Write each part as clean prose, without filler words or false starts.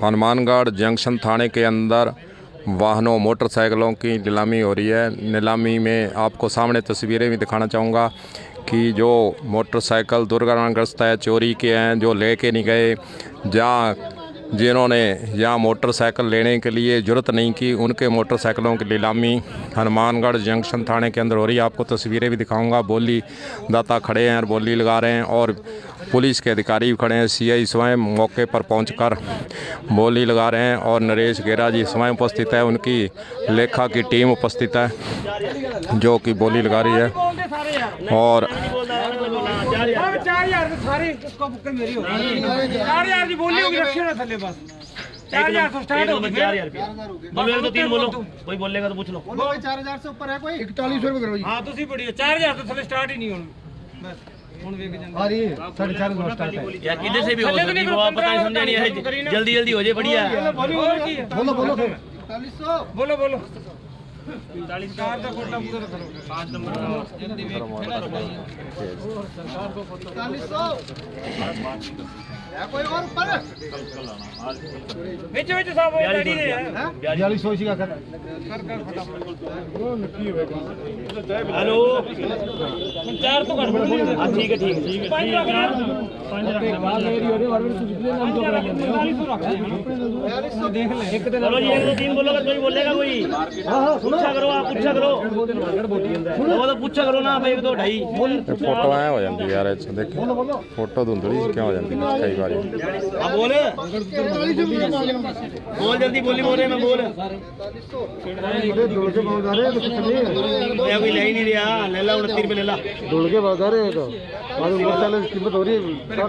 Hanumangarh junction थाने के अंदर वाहनों मोटरसाइकिलों की नीलामी हो रही है। नीलामी में आपको सामने तस्वीरें भी दिखाना चाहूँगा कि जो मोटरसाइकिल दुर्घटनाग्रस्त है, चोरी के हैं, जो लेके नहीं गए, जिन्होंने यहाँ मोटरसाइकिल लेने के लिए ज़रूरत नहीं की, उनके मोटरसाइकिलों की नीलामी हनुमानगढ़ जंक्शन थाने के अंदर हो रही है। आपको तस्वीरें भी दिखाऊंगा। बोली दाता खड़े हैं और बोली लगा रहे हैं और पुलिस के अधिकारी भी खड़े हैं। सीआई स्वयं मौके पर पहुंचकर बोली लगा रहे हैं और नरेश गेरा जी स्वयं उपस्थित है, उनकी लेखा की टीम उपस्थित है जो कि बोली लगा रही है। और बोलो 3 बोलो, कोई बोलेगा तो पूछ लो। 4000 से ऊपर है कोई 4100 रुपए करो जी। हां ਤੁਸੀਂ ਬੜੀ 4000 ਤੋਂ ਥੱਲੇ ਸਟਾर्ट ही नहीं ਹੁਣ बस ਹੁਣ ਵੇਖ ਜਾਂਦੇ और ये 450 स्टार्ट है या किधर से भी हो सकती है, वो पता नहीं समझा नहीं है। जल्दी जल्दी हो जाए, बढ़िया। बोलो बोलो फिर 4100 बोलो बोलो 40 कार का कोटा पूरा करो 5 नंबर जल्दी वेख 4100 है कोई और ऊपर ਵਿੱਚ ਵਿੱਚ ਸਭ ਉਹ ਲੜੀ ਨੇ 4200 इसी का कर हेलो, 4 तो घट हां ठीक है ठीक है 5 रख रहा 5 देख ले एक चलो जी, 1 2 3 बोलो, कोई बोलेगा कोई? हां हां सुनो पूछा करो, आप पूछा करो, वो तो पूछा करो ना भाई। 1 2 2.5 फोटो ਐ ਹੋ ਜਾਂਦੀ ਯਾਰ, ਇਹ 'ਚ ਦੇਖੋ फोटो धुंधली क्यों हो जाती है कई बार। अब बोल बोल जल्दी, बोली बोल रहे, मैं बोल। अरे डोल के बहुत आ रहे हैं तो कुछ नहीं मैं कोई ले ही नहीं रहा, ले ला 29 रुपए ले ला। डोल के बहुत आ रहे हैं तो मालूम मसाले की कीमत हो रही है 60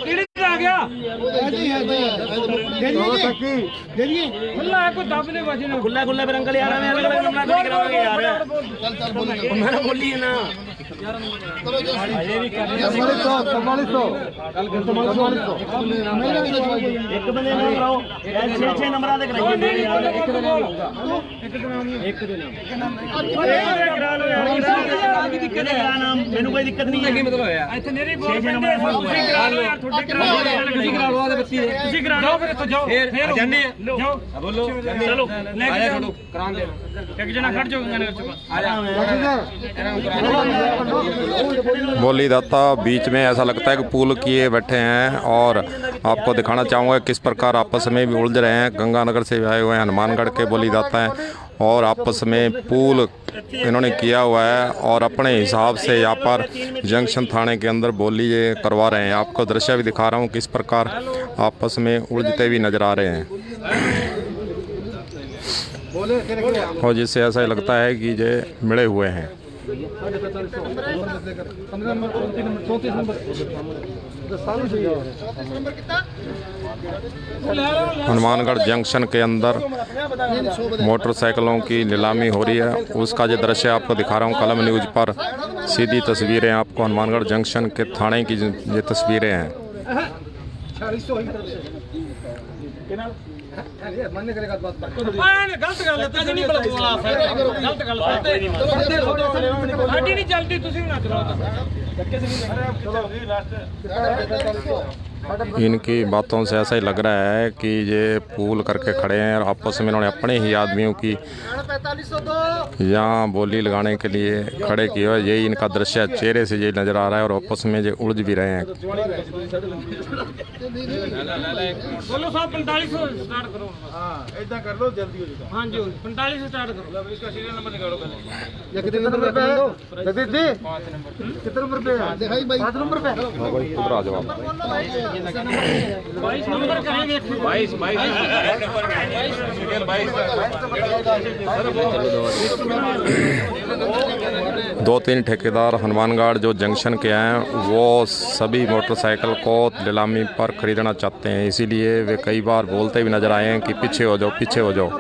किड़े आ गया देखिए खुला है कोई दाबने बजे ना खुला खुला पर अंकल यार, हमें अलग अलग नंबर नहीं कराओगे यार। मैंने बोली है ना 4400 एक बंदे नाम कराओ, 6 नंबर आते कराइए। नाम मैंने कोई दिक्कत नहीं है, मतलब है ਇੱਥੇ ਨੇਰੀ ਬੋਲ छह ਪੈਂਦੇ नंबर ਤੁਸੀਂ ਕਰਾ ਲਓ ਯਾਰ, ਤੁਹਾਡੇ ਕਰਾ ਲਓ ਯਾਰ, ਤੁਸੀਂ ਕਰਾ ਲਓ ਆਦੇ ਬੱਤੀ ਦੇ, ਤੁਸੀਂ ਕਰਾ ਲਓ ਫਿਰ ਇੱਥੋਂ ਜਾਓ ਫਿਰ ਜਾਂਦੇ ਜਾਓ ਬੋਲੋ ਚਲੋ ਲੈ ਕੇ ਜਾਓ ਕਰਾਂਦੇ ਇੱਕ ਜਣਾ ਖੜ ਜਾਓ ਗੰਗਾ ਨਗਰ ਚ ਆ ਜਾ। बोली दाता बीच में ऐसा लगता है कि पुल किए बैठे हैं और आपको दिखाना चाहूँगा किस प्रकार आपस में भी उलझ रहे हैं। गंगानगर से आए हुए हैं हनुमानगढ़ के बोली दाता हैं और आपस में पुल इन्होंने किया हुआ है और अपने हिसाब से यहाँ पर जंक्शन थाने के अंदर बोली ये करवा रहे हैं। आपको दृश्य भी दिखा रहा हूँ किस प्रकार आपस में उलझते भी नजर आ रहे हैं और जिससे ऐसा लगता है कि ये मिले हुए हैं। हनुमानगढ़ जंक्शन के अंदर मोटरसाइकिलों की नीलामी हो रही है, उसका जो दृश्य आपको दिखा रहा हूँ। कलम न्यूज़ पर सीधी तस्वीरें आपको हनुमानगढ़ जंक्शन के थाने की ये तस्वीरें हैं। गलत गल है नहीं गलत गल साडी नहीं चलती, तुसी भी ना चलाओ। इनकी बातों से ऐसा ही लग रहा है कि ये पूल करके खड़े हैं और आपस में इन्होंने अपने ही आदमियों की यहाँ बोली लगाने के लिए खड़े किए हुए। यही इनका दृश्य चेहरे से यही नज़र आ रहा है और आपस में ये उलझ भी रहे हैं। बोलो साहब 4500 स्टार्ट करो। हां ऐसा कर लो जल्दी हो जाएगा। हां जी 4500 स्टार्ट करो। इसका सीरियल नंबर निकालो पहले। ये कितने नंबर पे है जगदीश जी? 5 नंबर कितने नंबर पे है? दिखाई भाई 5 नंबर पे इधर आ जाओ। 22 नंबर करेंगे 22 2-3 ठेकेदार हनुमानगढ़ जो जंक्शन के हैं वो सभी मोटरसाइकिल को नीलामी पर ख़रीदना चाहते हैं, इसीलिए वे कई बार बोलते भी नज़र आए हैं कि पीछे हो जाओ पीछे हो जाओ।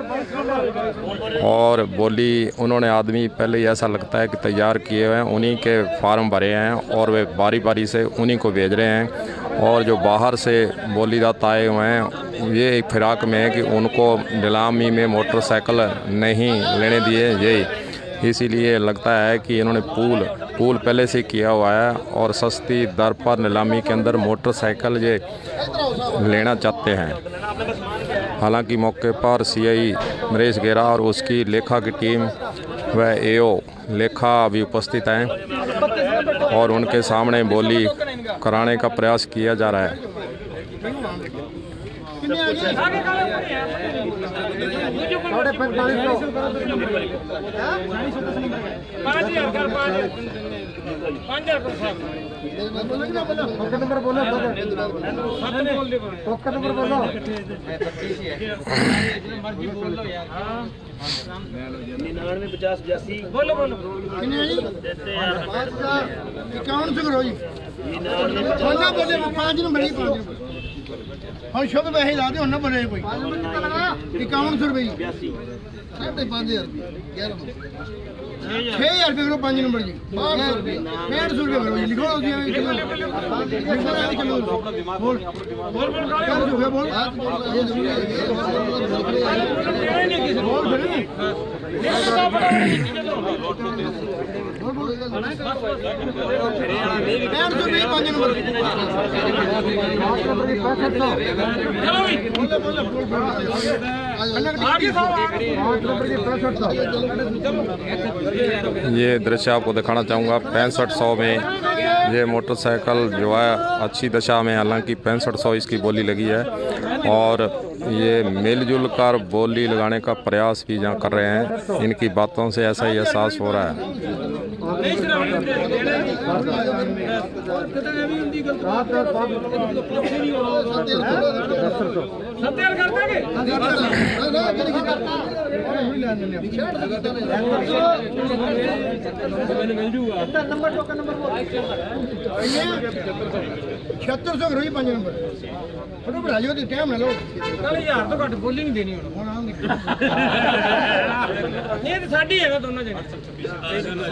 और बोली उन्होंने आदमी पहले ही ऐसा लगता है कि तैयार किए हुए हैं, उन्हीं के फार्म भरे हैं और वे बारी बारी से उन्हीं को भेज रहे हैं। और जो बाहर से बोलीदाता आए हुए हैं ये एक फिराक में है कि उनको नीलामी में मोटरसाइकिल नहीं लेने दिए, यही इसीलिए लगता है कि इन्होंने पूल पूल पहले से किया हुआ है और सस्ती दर पर नीलामी के अंदर मोटरसाइकिल ये लेना चाहते हैं। हालांकि मौके पर सीआई नरेश गेरा और उसकी लेखा की टीम व एओ लेखा भी उपस्थित हैं और उनके सामने बोली कराने का प्रयास किया जा रहा है। नंबर बोलो, नंबर बोलो। बोलो बोलो 51 से करो जी। बोलना बोले 5 नंबर ही 5 हम शुभ पैसे ला दे ना बोले कोई 51 रुपये 5,500 6,000 रुपये करो 5 नंबर जी 1,500 रुपये करो जी लिखो बोल ये दृश्य आपको दिखाना चाहूँगा 6500 में ये मोटरसाइकिल जो है अच्छी दशा में, हालांकि 6500 इसकी बोली लगी है और ये मिलजुल कर बोली लगाने का प्रयास भी जहाँ कर रहे हैं। इनकी बातों से ऐसा ही एहसास हो रहा है। छत्तर सौ करो 5 नंबर बढ़ाइयो टाइम ना लो 1000 तो घट बोली नहीं देनी नहीं तो साडी है दोनों जगह।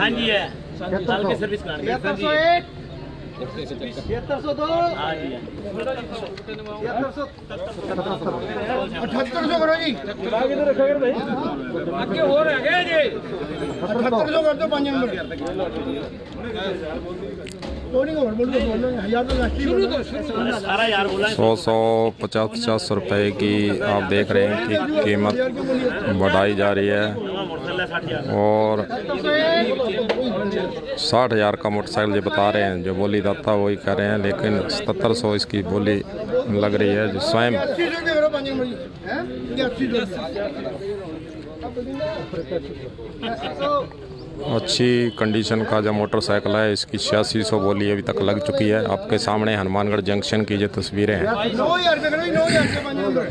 हाँ जी है हल्के सर्विस करानी 7800 करो जी आगे हो रहा है जी 7800 कर दो 5 नंबर तो नहीं बोलो 1000 तो लास्ट शुरू तो सारा यार बोला 100-50 रुपए की आप देख रहे हैं कि कीमत बढ़ाई जा रही है और 60,000 का मोटरसाइकिल जो बता रहे हैं, जो बोली दाता वही कर रहे हैं, लेकिन 7700 इसकी बोली लग रही है। जो स्वयं अच्छी कंडीशन का जो मोटरसाइकिल है, इसकी 8600 बोली अभी तक लग चुकी है। आपके सामने हनुमानगढ़ जंक्शन की जो तस्वीरें हैं,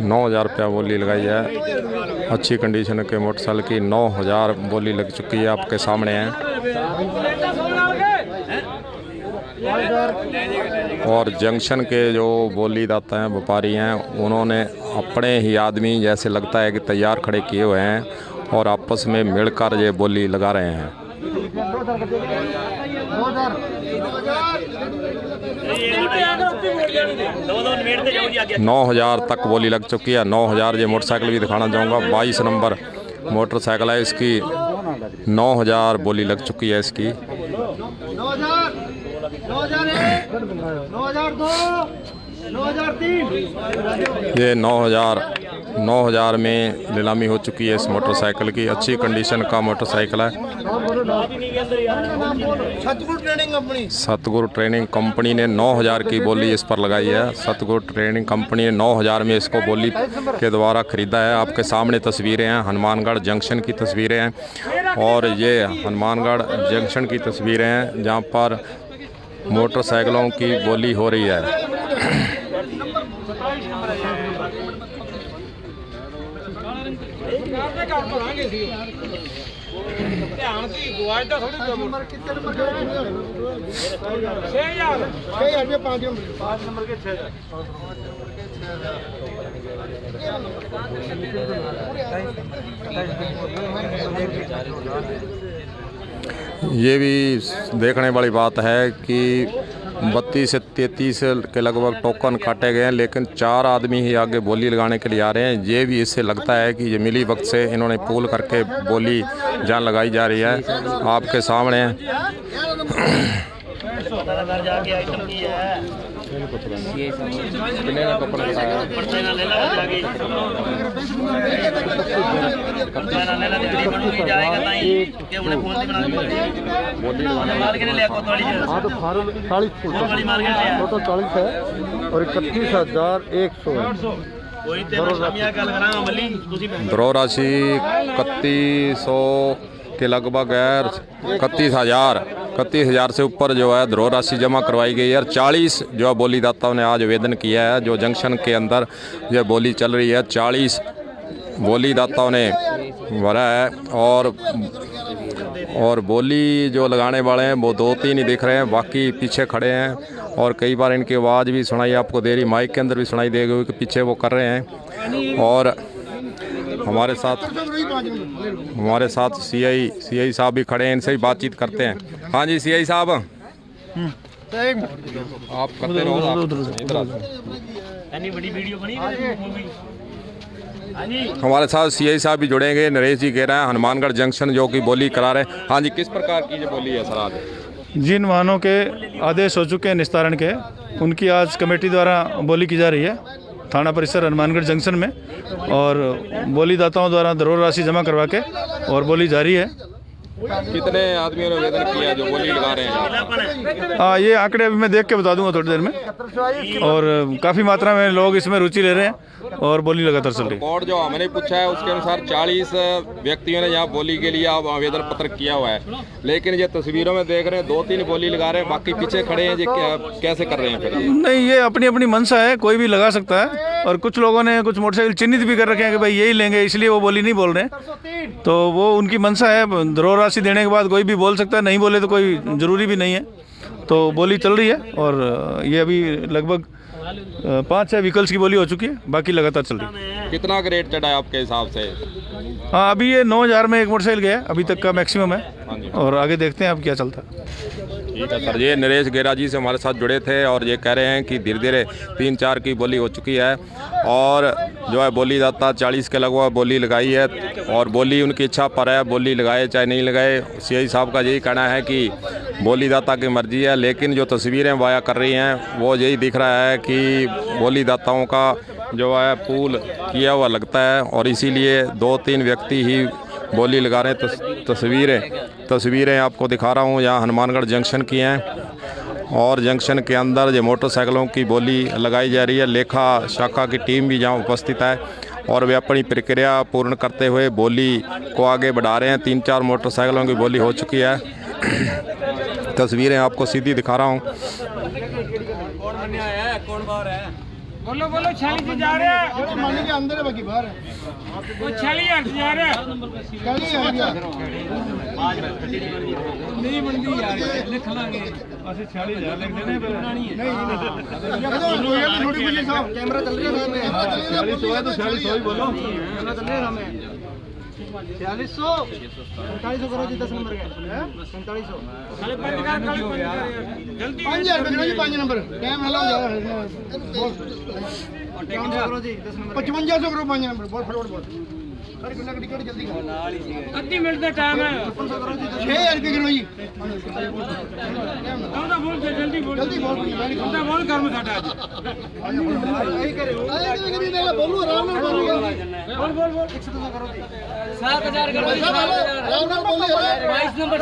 9,000 रुपया बोली लगाई है। अच्छी कंडीशन के मोटरसाइकिल की 9,000 बोली लग चुकी है, आपके सामने है। और जंक्शन के जो बोली दाता हैं, व्यापारी हैं, उन्होंने अपने ही आदमी जैसे लगता है कि तैयार खड़े किए हुए हैं और आपस में मिलकर ये बोली लगा रहे हैं। 9,000 तक बोली लग चुकी है। 9,000 ये मोटरसाइकिल भी दिखाना चाहूँगा। 22 नंबर मोटरसाइकिल है, इसकी 9,000 बोली लग चुकी है। इसकी 9,000 ये 9,000 में नीलामी हो चुकी है इस मोटरसाइकिल की। अच्छी कंडीशन का मोटरसाइकिल है। सतगुरु ट्रेनिंग कंपनी ने 9,000 की बोली इस पर लगाई है। सतगुरु ट्रेनिंग कंपनी ने 9,000 में इसको बोली के द्वारा ख़रीदा है। आपके सामने तस्वीरें हैं, हनुमानगढ़ जंक्शन की तस्वीरें हैं और ये हनुमानगढ़ जंक्शन की तस्वीरें हैं जहाँ पर मोटरसाइकिलों की बोली हो रही है। ये भी देखने वाली बात है कि 32 से 33 के लगभग टोकन काटे गए हैं, लेकिन 4 आदमी ही आगे बोली लगाने के लिए आ रहे हैं। ये भी इससे लगता है कि ये मिली वक्त से इन्होंने पूल करके बोली जान लगाई जा रही है। आपके सामने टोटल 40 है और 31,100 ड्रॉ राशि 3100 के लगभग है। 31,000 से ऊपर जो है ड्रॉ राशि जमा करवाई गई है। और 40 जो है बोली दाताओं ने आज आवेदन किया है। जो जंक्शन के अंदर यह बोली चल रही है, 40 बोली दाताओं ने भरा है। और बोली जो लगाने वाले हैं वो 2-3 ही दिख रहे हैं, बाकी पीछे खड़े हैं। और कई बार इनकी आवाज़ भी सुनाई आपको दे रही, माइक के अंदर भी सुनाई देगी कि पीछे वो कर रहे हैं। और हमारे साथ सीआई साहब भी खड़े हैं, इनसे भी बातचीत करते हैं। हाँ जी सीआई साहब, आप करते रहो। हमारे साथ सीआई साहब भी जुड़ेंगे। नरेश जी कह रहे हैं हनुमानगढ़ जंक्शन जो कि बोली करा रहे हैं। हाँ जी, किस प्रकार की जो बोली है सर आज? जिन वाहनों के आदेश हो चुके हैं निस्तारण के, उनकी आज कमेटी द्वारा बोली की जा रही है थाना परिसर हनुमानगढ़ जंक्शन में। और बोली दाताओं द्वारा ध्रुव राशि जमा करवा के और बोली जारी है। कितने आदमियों ने आवेदन किया जो बोली लगा रहे हैं? ये आंकड़े अभी मैं देख के बता दूंगा थोड़ी देर में। और काफ़ी मात्रा में लोग इसमें रुचि ले रहे हैं और बोली लगातार चल रही है। और जो हमने पूछा है उसके अनुसार 40 व्यक्तियों ने यहाँ बोली के लिए आप आवेदन पत्र किया हुआ है, लेकिन ये तस्वीरों में देख रहे हैं 2-3 बोली लगा रहे हैं, बाकी पीछे खड़े हैं। ये कैसे कर रहे हैं फिर? नहीं, ये अपनी अपनी मंशा है, कोई भी लगा सकता है। और कुछ लोगों ने कुछ मोटरसाइकिल चिन्हित भी कर रखे हैं कि भाई यही लेंगे, इसलिए वो बोली नहीं बोल रहे हैं। तो वो उनकी मंशा है। ध्रुव राशि देने के बाद कोई भी बोल सकता है, नहीं बोले तो कोई ज़रूरी भी नहीं है। तो बोली चल रही है और ये अभी लगभग 5-6 व्हीकल्स की बोली हो चुकी है, बाकी लगातार चल रही है। कितना का रेट चढ़ा है आपके हिसाब से? हाँ, अभी ये 9,000 में एक मोटरसाइकिल गया अभी तक का मैक्सिमम है। और आगे देखते हैं अब क्या चलता है। ठीक है सर। ये नरेश गेरा जी से हमारे साथ जुड़े थे और ये कह रहे हैं कि धीरे धीरे 3-4 की बोली हो चुकी है। और जो है बोली दाता 40 के लगभग बोली लगाई है और बोली उनकी इच्छा पर है, बोली लगाए चाहे नहीं लगाए। सीआई साहब का यही कहना है कि बोली दाता की मर्जी है, लेकिन जो तस्वीरें वाया कर रही हैं वो यही दिख रहा है कि बोली दाताओं का जो है पूल किया हुआ लगता है। और इसीलिए 2-3 व्यक्ति ही बोली लगा रहे हैं। तस्वीरें आपको दिखा रहा हूँ, यहाँ हनुमानगढ़ जंक्शन की हैं। और जंक्शन के अंदर जो मोटरसाइकिलों की बोली लगाई जा रही है। लेखा शाखा की टीम भी यहाँ उपस्थित है और वे अपनी प्रक्रिया पूर्ण करते हुए बोली को आगे बढ़ा रहे हैं। 3-4 मोटरसाइकिलों की बोली हो चुकी है। तस्वीरें आपको सीधी दिखा रहा हूँ। बोलो 46 से जा रहे हैं। मानी के अंदर है, बाकी बाहर है। वो 46 से जा रहे हैं। नहीं बनती यार, लिख लांगे। ਅਸੀਂ 40,000 लिख देने पे बनानी है। नहीं थोड़ी कुछ साहब कैमरा चल रहा है। 46 है तो 46 ही बोलो। कैमरा चल रहा है हमें 4600 4500 करो जी 10 नंबर के 4500 साले बंद कर जल्दी 5000 रुपए करो जी 5 नंबर टाइम हेलो जा रहा है। करो जी 10 नंबर 5500 करो 5 नंबर बहुत फटाफट बोल। अरे कितना टिकट जल्दी करो। आधी मिनट का टाइम है। 6000 रुपए करो जी। कौन सा बोल दे जल्दी बोल। जल्दी बोल कौन सा बोल कर में साटा यही करे बोलू आराम से बोल बोल 102 करो जी 7000 करो। आराम से बोल 22 नंबर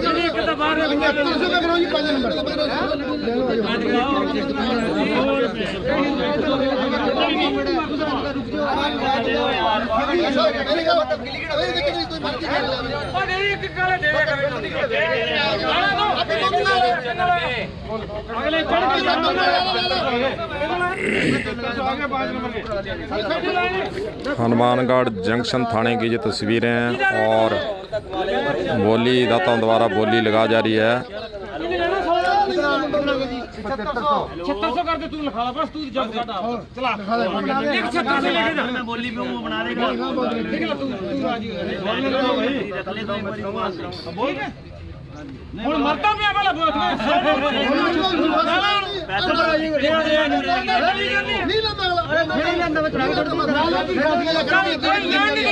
जल्दी एक तो बाहर 7500 करो जी 5 नंबर। हनुमानगढ़ जंक्शन थाने की ये तस्वीरें हैं और बोली दाताओं द्वारा बोली लगा जा रही है। 7600 कर दे तू लिखा ला बस तू जब काटा चला 7600 लेके जा मैं बोली में वो बना देगा ठीक है तू बोल के ਹੁਣ ਮਰਦਾ ਪਿਆ ਪਹਿਲਾਂ ਬੋਲ ਨਹੀਂ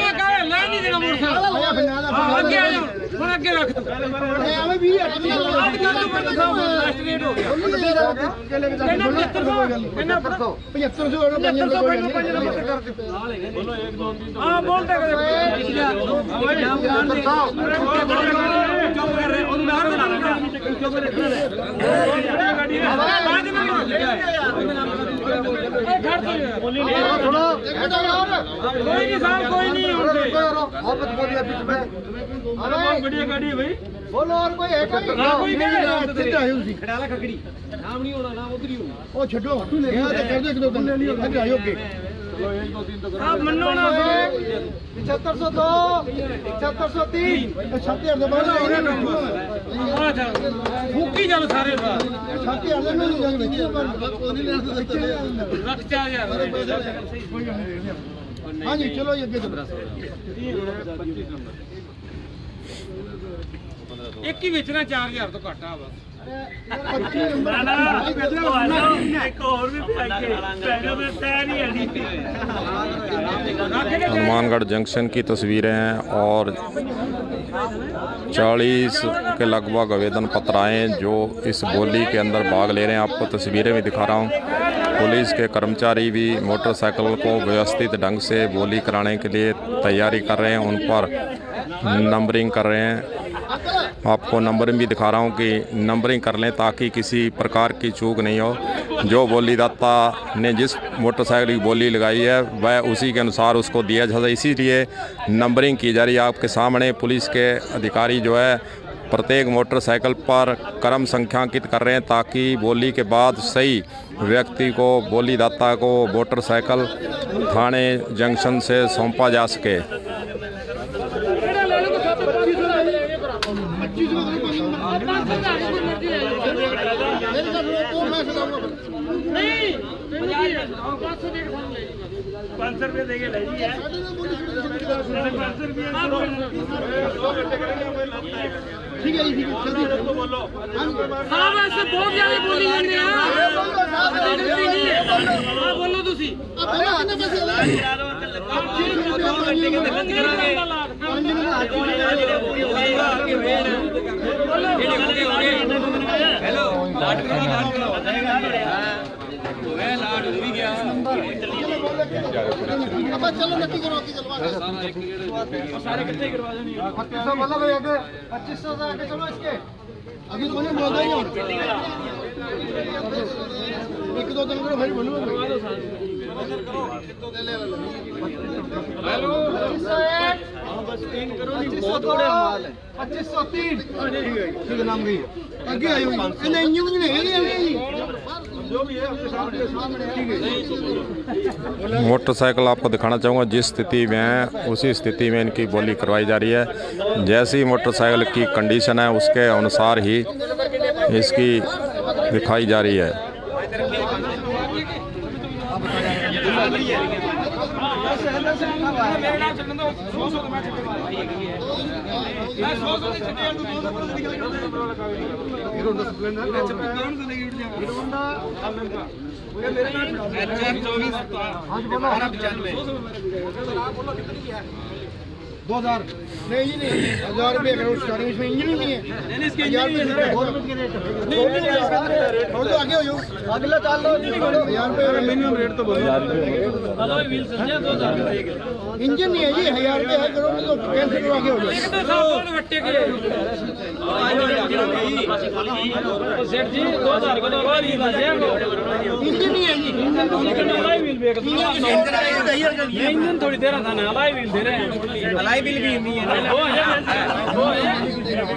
ਲੈਂਦਾ ਲੈ ਨਹੀਂ ਦੇਣਾ ਮੋਟਰਸਾਈਕਲ ਅੱਗੇ ਆ ਜਾ ਹੁਣ ਅੱਗੇ ਰੱਖ ਤੂੰ ਐਵੇਂ ਵੀ ਅੱਜ ਕੱਲ ਤੋਂ ਬੰਦਾ ਲਾਸਟ ਰੇਟ ਹੋ ਗਿਆ ਇਹਨਾਂ 7500 ਹਾਂ ਬੋਲਦੇ ਕਦੇ ਚੁੱਪ ਕਰ ਰਹੇ ਉਹਨੂੰ ਨਾਲ ਬਣਾ ਚੁੱਪ ਕਰ ਗੱਡੀ ਬੋਲੀ ਨਹੀਂ ਕੋਈ ਨਹੀਂ ਸਾਹਿਬ ਕੋਈ ਨਹੀਂ ਬੜੀ ਗੱਡੀ ਭਾਈ बोलो और कोई है कोई कोई नहीं कितने आए उसी ਖੜਾਲਾ ਖਕੜੀ ਨਾਮ ਨਹੀਂ ਹੋਣਾ ਨਾ ਉਧਰ ਹੀ ਹੋਣਾ ओ छोड़ो यहां से कर दो एक दो दिन ले आयो के ਆ ਮੰਨੋ ਨਾ 7502 7503 7000 ਦੇ ਬਾਅਦ ਫੂਕੀ ਚੱਲ ਸਾਰੇ ਬਾਹਰ 7000 ਦੇ ਨੂੰ ਜੰਗ ਵਿੱਚ ਪਰ ਕੋਈ ਨਹੀਂ ਲੈਣ ਦੇ ਰੱਖ 4000 हां जी चलो ये आगे ਇੱਕ ਹੀ ਵੇਚਣਾ 4000 ਤੋਂ ਘੱਟ ਆ ਬਸ ਇੱਕ ਹੋਰ ਵੀ ਪੈਕੇ ਪੈਗੇ ਮੈਂ ਤੈ ਨਹੀਂ ਆਦੀ हनुमानगढ़ जंक्शन की तस्वीरें हैं और 40 के लगभग आवेदन पत्र आए हैं जो इस बोली के अंदर भाग ले रहे हैं। आपको तस्वीरें भी दिखा रहा हूँ। पुलिस के कर्मचारी भी मोटरसाइकिल को व्यवस्थित ढंग से बोली कराने के लिए तैयारी कर रहे हैं, उन पर नंबरिंग कर रहे हैं। आपको नंबरिंग भी दिखा रहा हूँ कि नंबरिंग कर लें ताकि किसी प्रकार की चूक नहीं हो। जो बोलीदाता ने जिस मोटरसाइकिल की बोली लगाई है वह उसी के अनुसार उसको दिया जाता है, इसीलिए नंबरिंग की जा रही है। आपके सामने पुलिस के अधिकारी जो है प्रत्येक मोटरसाइकिल पर क्रम संख्यांकित कर रहे हैं ताकि बोली के बाद सही व्यक्ति को बोलीदाता को मोटरसाइकिल थाने जंक्शन से सौंपा जा सके। ਨਹੀਂ 500 रुपए देके ले जी है 500 रुपए ठीक है जी जल्दी बोलो ਸਾਹਿਬ ਐਸੇ ਬਹੁਤ ਜ਼ਿਆਦਾ ਬੋਲੀ ਜਾਂਦੇ ਆ ਹਾਂ ਬੋਲੋ ਤੁਸੀਂ ਪਹਿਲਾਂ ਆਨੇ ਪੈਸੇ ਲਾ ਆਪਾਂ ਚਲੋ ਨੱਕੀ ਕਰਵਾ ਕੇ ਚਲਵਾ ਸਾਰੇ ਇਕੱਠੇ ਹੀ ਕਰਵਾ ਦੇਣੀ 2500 मतलब है आगे 2500 से आगे चलो इसके अभी कोई नहीं बोल रही हूं एक दो दिन करो भाई बोलूंगा हेलो 2501 बस 3 करो नहीं बहुत बड़े माल है 2503 ठीक है नाम गई आगे आई हुई नहीं इंजन नहीं जो भी है आपके सामने ठीक है मोटरसाइकिल आपको दिखाना चाहूँगा जिस स्थिति में है उसी स्थिति में इनकी बोली करवाई जा रही है। जैसी मोटरसाइकिल की कंडीशन है उसके अनुसार ही इसकी दिखाई जा रही है। दो हजार नहीं जी नहीं 1000 रुपये करो स्टार्टिंग इसमें इंजन ही नहीं है नहीं इसके 1000 रुपये तो आगे हो जाओ अगला चाल लो 1000 रुपये मिनिमम रेट तो बोलो व्हील समझा 2000 इंजन नहीं है जी 1000 रुपये है करो तो कैंसिल करो आगे हो जाओ ਇੱਕ ਤਾਂ ਸਾਹਿਬ ਵੱਟੇ ਕੇ सेठ जी 2000 को और ही बचे इंजन नहीं है जी अलाई व्हील बेक इंजन थोड़ी देर था ना अलाई व्हील दे रहे हैं अलाई व्हील भी नहीं है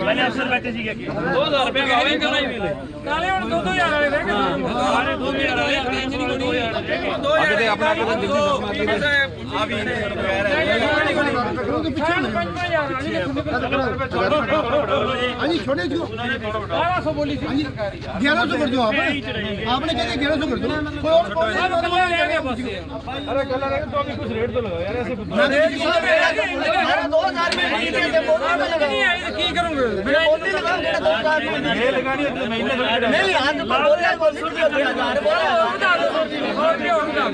मैंने अफसर बैठे सी के 2000 रुपए का अलाई व्हील नाले ਹੁਣ 2000 वाले रह गए सारे 2000 वाले इंजन ही कोनी 2000 ਦੇ ਆਪਣਾ ਕੋਲ ਦਿੱਲੀ ਆ ਵੀ पीछे 5000 हाँ जी छोटे जो 1200 बोली थी सरकारी 1100 कर दो आप आपने कहते 1100 कर दो कोई और सब कमाल ले गए बस अरे कल तो अभी कुछ रेट तो लगाओ यार ऐसे रेट 2000 में नहीं देंगे, बोली में लगाओ। नहीं आई तो की करूंगा बोली लगाओ, 2000 में नहीं लगानी है तो महीने नहीं, आज तो बोल रहा है, बोली नहीं बोल रहा है, और क्या होगा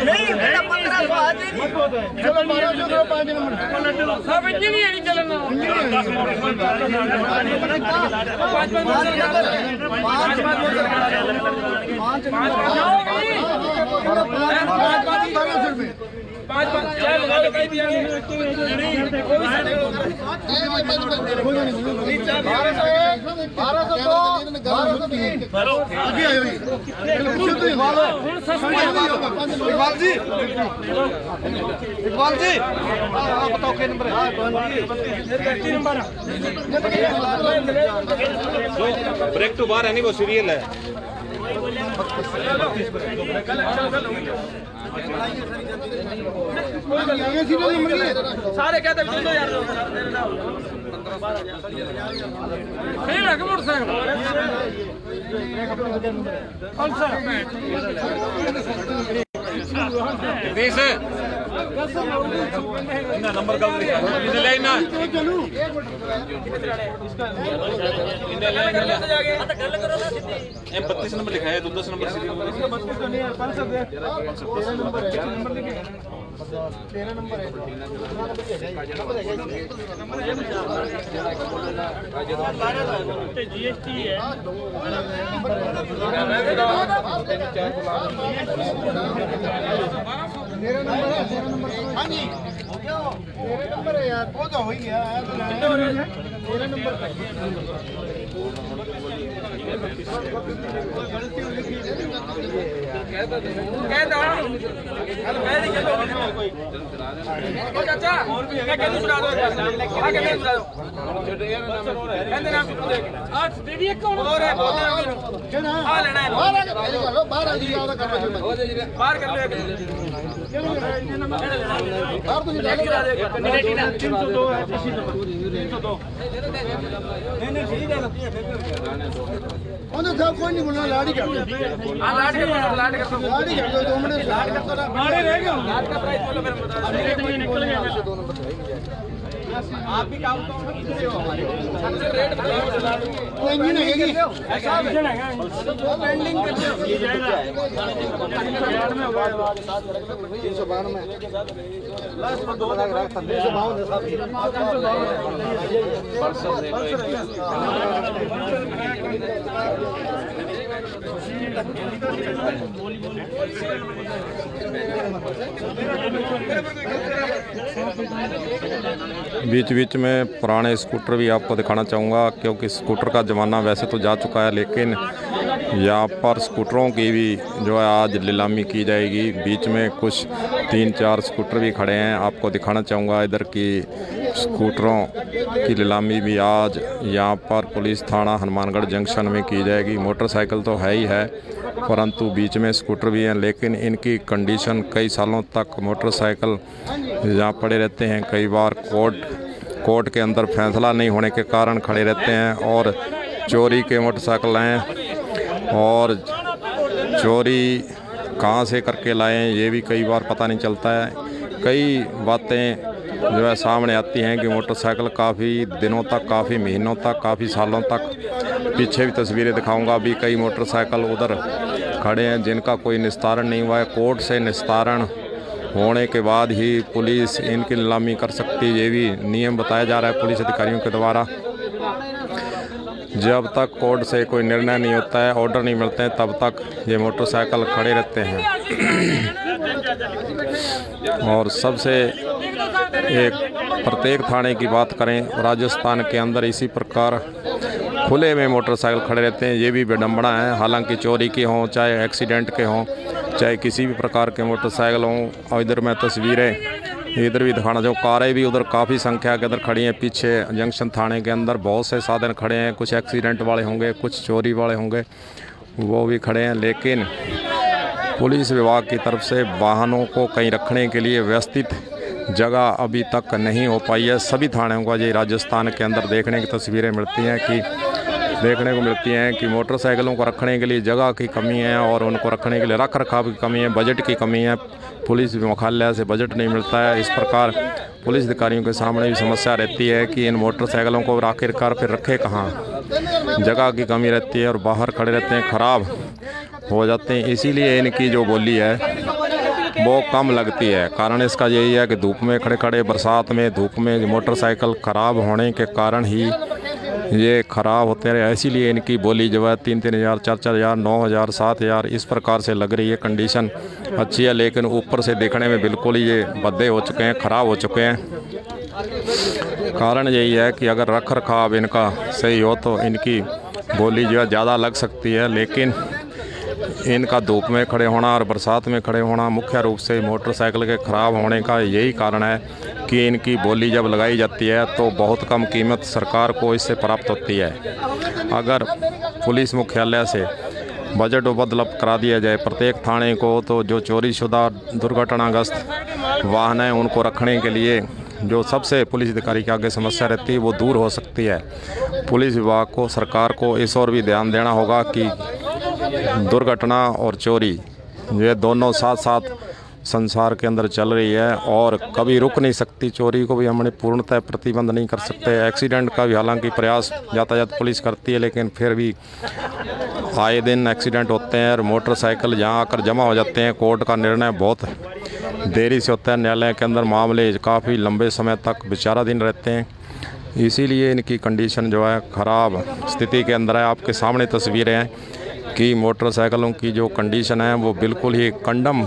नहीं मेरा 1500 आज ही नहीं। चलो 1200 करो 5 नंबर सब इंजीनियर ही चलना पाँच चाय लगा लो कहीं भी इकबाल जी बताओ क्या नंबर है? ब्रेक तो बाहर है नहीं, वो सीरियल है। सारे कहते हैं यार फिर है मोटरसाइकिल कौन सा देश है नंबर कम इधर ले ना इधर ले 32 नंबर लिखा है, 10 नंबर सीरियल जीएसटी है मेरा नंबर है, मेरा नंबर हाँ जी मेरा नंबर है यार, वो तो हो ही गया मेरा नंबर चाचा सुना दो आज दीदी कौन और है हाँ लेना है बाहर बाहर कर लो कोई नहीं बोलना लाड़ी कर दो 2 मिनट लाड़ी कर दो निकल गया आप भी काम रेट कोई इंजन है पेंडिंग कर बीच बीच में पुराने स्कूटर भी आपको दिखाना चाहूँगा, क्योंकि स्कूटर का ज़माना वैसे तो जा चुका है, लेकिन यहाँ पर स्कूटरों की भी जो है आज नीलामी की जाएगी। बीच में कुछ 3-4 स्कूटर भी खड़े हैं, आपको दिखाना चाहूँगा। इधर की स्कूटरों की नीलामी भी आज यहाँ पर पुलिस थाना हनुमानगढ़ जंक्शन में की जाएगी। मोटरसाइकिल तो है ही है, परंतु बीच में स्कूटर भी हैं, लेकिन इनकी कंडीशन कई सालों तक मोटरसाइकिल यहाँ पड़े रहते हैं। कई बार कोर्ट के अंदर फैसला नहीं होने के कारण खड़े रहते हैं, और चोरी के मोटरसाइकिल हैं, और चोरी कहाँ से करके लाए हैं ये भी कई बार पता नहीं चलता है। कई बातें जो है सामने आती हैं कि मोटरसाइकिल काफ़ी दिनों तक, काफ़ी महीनों तक, काफ़ी सालों तक, पीछे भी तस्वीरें दिखाऊंगा, अभी कई मोटरसाइकिल उधर खड़े हैं जिनका कोई निस्तारण नहीं हुआ है। कोर्ट से निस्तारण होने के बाद ही पुलिस इनकी नीलामी कर सकती है, ये भी नियम बताया जा रहा है पुलिस अधिकारियों के द्वारा। जब तक कोर्ट से कोई निर्णय नहीं होता है, ऑर्डर नहीं मिलते हैं, तब तक ये मोटरसाइकिल खड़े रहते हैं। और सबसे एक प्रत्येक थाने की बात करें, राजस्थान के अंदर इसी प्रकार खुले में मोटरसाइकिल खड़े रहते हैं, ये भी विडंबना है। हालांकि चोरी के हों, चाहे एक्सीडेंट के हों, चाहे किसी भी प्रकार के मोटरसाइकिल हों। और इधर मैं तस्वीरें इधर भी दिखाना चाहूँ, कारें भी उधर काफ़ी संख्या के अंदर खड़ी हैं। पीछे जंक्शन थाने के अंदर बहुत से साधन खड़े हैं, कुछ एक्सीडेंट वाले होंगे, कुछ चोरी वाले होंगे, वो भी खड़े हैं। लेकिन पुलिस विभाग की तरफ से वाहनों को कहीं रखने के लिए व्यवस्थित जगह अभी तक नहीं हो पाई है। सभी थानों का ये राजस्थान के अंदर देखने की तस्वीरें मिलती हैं कि देखने को मिलती हैं कि मोटरसाइकिलों को रखने के लिए जगह की कमी है और उनको रखने के लिए रख रखाव की कमी है, बजट की कमी है, पुलिस मुख्यालय से बजट नहीं मिलता है। इस प्रकार पुलिस अधिकारियों के सामने भी समस्या रहती है कि इन मोटरसाइकिलों को आखिरकार फिर रखे कहाँ, जगह की कमी रहती है और बाहर खड़े रहते हैं, ख़राब हो जाते हैं। इसीलिए इनकी जो बोली है वो कम लगती है। कारण इसका यही है कि धूप में खड़े खड़े, बरसात में, धूप में मोटरसाइकिल ख़राब होने के कारण ही ये ख़राब होते रहे। इसीलिए इनकी बोली जो है 3-3 हज़ार, 4-4 हज़ार, 9 हज़ार, 7 हज़ार इस प्रकार से लग रही है। कंडीशन अच्छी है लेकिन ऊपर से देखने में बिल्कुल ही ये भद्दे हो चुके हैं, ख़राब हो चुके हैं। कारण यही है कि अगर रख रखाव इनका सही हो तो इनकी बोली जो है ज़्यादा लग सकती है, लेकिन इनका धूप में खड़े होना और बरसात में खड़े होना मुख्य रूप से मोटरसाइकिल के ख़राब होने का यही कारण है कि इनकी बोली जब लगाई जाती है तो बहुत कम कीमत सरकार को इससे प्राप्त होती है। अगर पुलिस मुख्यालय से बजट उपलब्ध करा दिया जाए प्रत्येक थाने को, तो जो चोरीशुदा दुर्घटनाग्रस्त वाहन हैं उनको रखने के लिए जो सबसे पुलिस अधिकारी के आगे समस्या रहती है वो दूर हो सकती है। पुलिस विभाग को, सरकार को इस ओर भी ध्यान देना होगा कि दुर्घटना और चोरी ये दोनों साथ साथ संसार के अंदर चल रही है और कभी रुक नहीं सकती। चोरी को भी हमने पूर्णतः प्रतिबंध नहीं कर सकते। एक्सीडेंट का भी हालांकि प्रयास यातायात पुलिस करती है, लेकिन फिर भी आए दिन एक्सीडेंट होते हैं और मोटरसाइकिल यहाँ आकर जमा हो जाते हैं। कोर्ट का निर्णय बहुत देरी से होता है, न्यायालय के अंदर मामले काफ़ी लंबे समय तक विचाराधीन रहते हैं। इसीलिए इनकी कंडीशन जो है ख़राब स्थिति के अंदर है। आपके सामने तस्वीरें हैं कि मोटरसाइकिलों की जो कंडीशन है वो बिल्कुल ही कंडम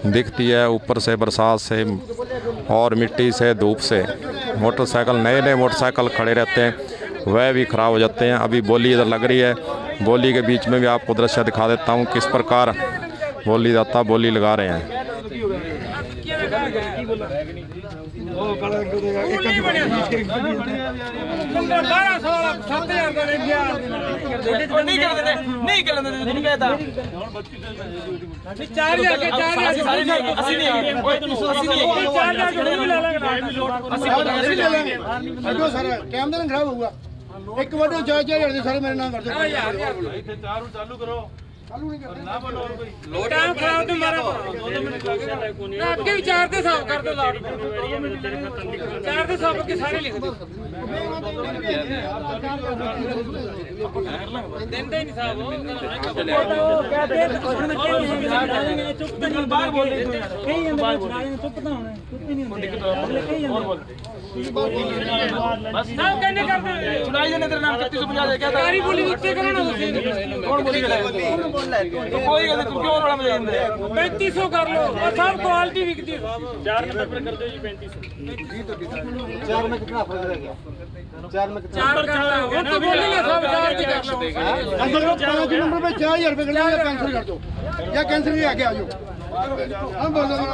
दिखती है। ऊपर से बरसात से और मिट्टी से, धूप से मोटरसाइकिल, नए नए मोटरसाइकिल खड़े रहते हैं, वह भी ख़राब हो जाते हैं। अभी बोली इधर लग रही है, बोली के बीच में भी आपको दृश्य दिखा देता हूँ किस प्रकार बोली दाता बोली लगा रहे हैं। टाइम देना खराब होगा। एक मिनट 4-4 सारे मेरे नाम कर दो। टाइम खराब तो मारा आपके भी 4 ਦੇ ਹਿਸਾਬ ਕਰ ਦੋ ਲਾਟ 4 ਦੇ ਹਿਸਾਬ ਕੇ ਸਾਰੇ ਲਿਖ ਦਿਓ ਦਿੰਦੇ ਨਹੀਂ ਸਾਹਿਬ ਚੁੱਪ ਤਾਂ ਬਾਹਰ ਬੋਲ ਰਹੇ ਕਈ ਜਾਂਦੇ ਚੁੱਪ ਤਾਂ ਹੋਣਾ ਚੁੱਪ ਹੀ ਨਹੀਂ ਹੁੰਦੇ ਕਈ ਜਾਂਦੇ ਬਸ ਸਾਹਿਬ ਕਹਿੰਦੇ ਕਰਦੇ ਸੁਣਾਈ ਜਾਂਦੇ ਤੇਰਾ ਨਾਮ 3150 ਦੇ ਕਿਹਾ ਸਾਰੀ ਬੋਲੀ ਉੱਤੇ ਕਰੋ ਨਾ ਤੁਸੀਂ ਕੌਣ ਬੋਲੀ कोई गल तू क्यों रोड़ा बजा रहे 3500 कर लो और सब क्वालिटी बिकती है 4 में पेपर कर दो जी 3500 4 में कितना फर्क रह गया? 4 में कितना 4 करता वो तो बोलेंगे सब 4 की कर लो अंदर 5 नंबर पे 4000 रुपए कर लो, कैंसिल कर दो या कैंसिल भी आगे आ जाओ। हम बोल रहे हैं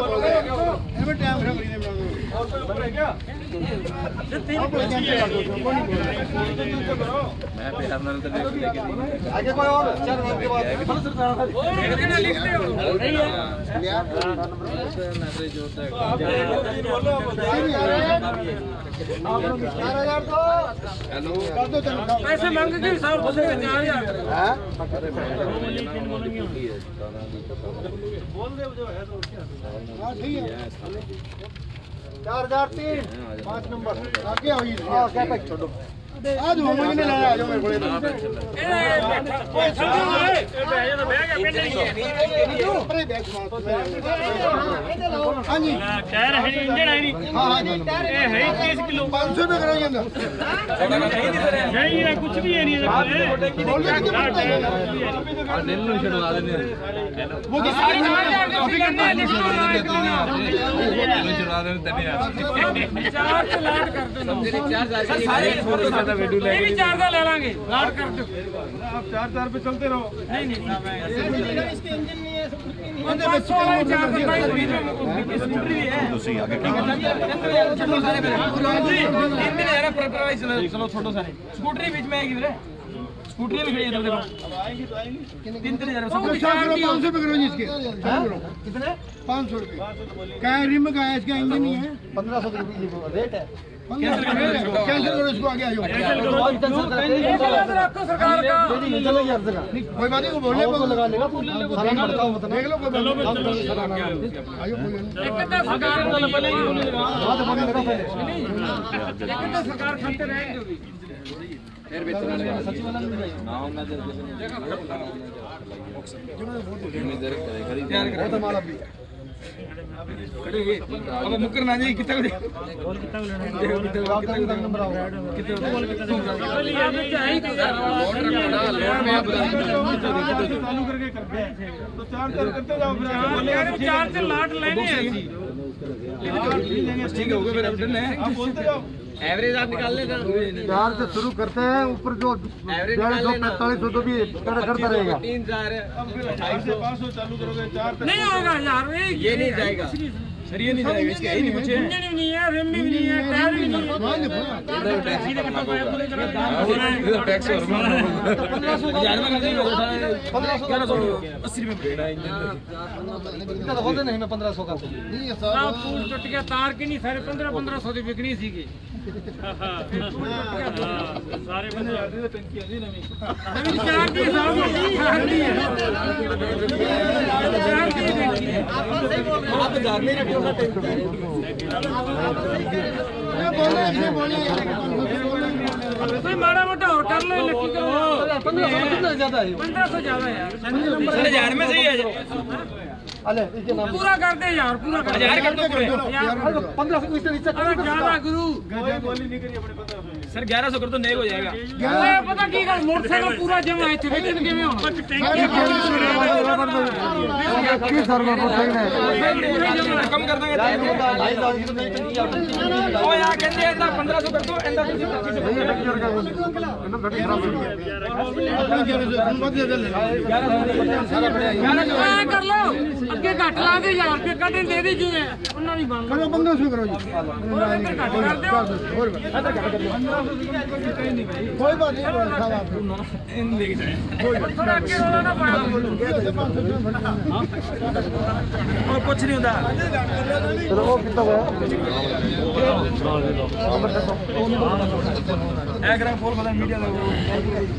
टाइम खराब नहीं है क्या आगे कोई और 4 नंबर के बाद पैसे मांग के सब 4000 ठीक है 4003 5 नंबर आगे आओ ये क्या पैक छोड़ो आज हम ने लाया आ जाओ मेरे को अरे बैग हां जी टायर है इंजन है नहीं हां ये है 30 किलो 500 रुपए कराएंगे अंदर नहीं है कुछ भी है नहीं वो की सारी अभी करना है चार से लाट कर दो सारे ये भी 4 का ले लेंगे लाट कर दो आप 4 पे चलते रहो नहीं इसके इंजन नहीं है बंदे बच्चों वाला 4 का प्राइस भी स्कूटर भी है ਤੁਸੀਂ आगे चलो सारे इंजन है ना प्राइस चलो छोटो सारे स्कूटरी बीच में आएगी वीरे स्कूटरी भी खड़ी है इधर देखो 3-3 सब 500 रुपए करो जी इसके कितने 500 रुपए क्या रिम का है इसका इंजन नहीं है 1500 रुपए रेट है कैंसिल करो इसको, आगे आइयो। रखो सरकार का कोई बात नहीं, वो बोलने को लगा लेगा, देख लो कोई आइयो, सरकार खर्चे रहेंगे अब मुकर ना जाए कितना चालू करके करते हैं तो चार करते जाओ, चार से लाट लेने हैं ठीक है, हो गया फिर अब डन है। आप बोलते जाओ। एवरेज आप निकाल लेना। चार से शुरू करते हैं, ऊपर जो 150-45 तो भी करता रहेगा। 3000 500 चालू करोगे, चार तक नहीं होगा यार, ये नहीं जाएगा सर, ये नहीं जाएगा, इसके ही नहीं मुझे इंजन भी नहीं है, रिम भी नहीं है, टायर भी नहीं है। टैक्स और 1500 का नहीं होगा, 1180 रुपए इतना तो होते नहीं, मैं 1500 का नहीं है सर। फूल टूट गया तार की नहीं, सारे 1500 की बिकनी सी की सारे बंदे टंकी आती नवी। चार की साहब आप बाजार में रखो ना कोई माड़ा मोटा और कर लो, लकी करो। 1500 कितना ज्यादा है? 1500 ज्यादा यार, सर, 1000 में सही है। अले इसके नाम पूरा कर दे यार, पूरा कर दे 1000 कर दो पूरे। 1500 इससे नीचे अरे ज्यादा गुरु बोली नहीं करी अपने पता है। सर 1100 कर दो, नहीं हो जाएगा। अरे पता की गल, मोटरसाइकिल पूरा जमा है थे, लेकिन के में होना कम कर देंगे। ओ यार कहते हैं 1500 कर दो, एंड हाँ, कर लो अगे घट ला दे यार, रुपये कटे दे दी जुए उन्होंने नहीं मांगा। 1500 करो जी। कोई बात नहीं, थोड़ा अगे रोना ना पड़ा। और कुछ नहीं होता। चलो वो कितना हुआ? एक रंग फूल वाला मीडिया लगा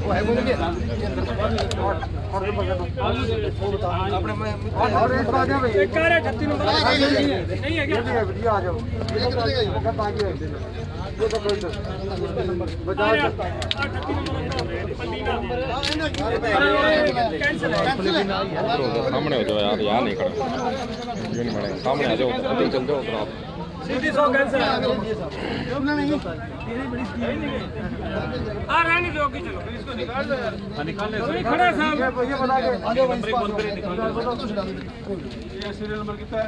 वो है बोलेंगे अपने में और एक बात है भाई, एक कार है 38 नंबर नहीं है क्या? ये आ जाओ, ये तो कोई तो बजाओ। सामने हो जाओ यार, यहाँ नहीं खड़ा, क्यों नहीं खड़े, सामने आ जाओ, जल्दी चल जाओ आप। सीधी 100 कैंसिल आ रहने दो कि चलो इसको निकाल दो यार, निकाल ले खड़ा साहब। ये बता के आ जाओ। ये सीरियल नंबर कितना है?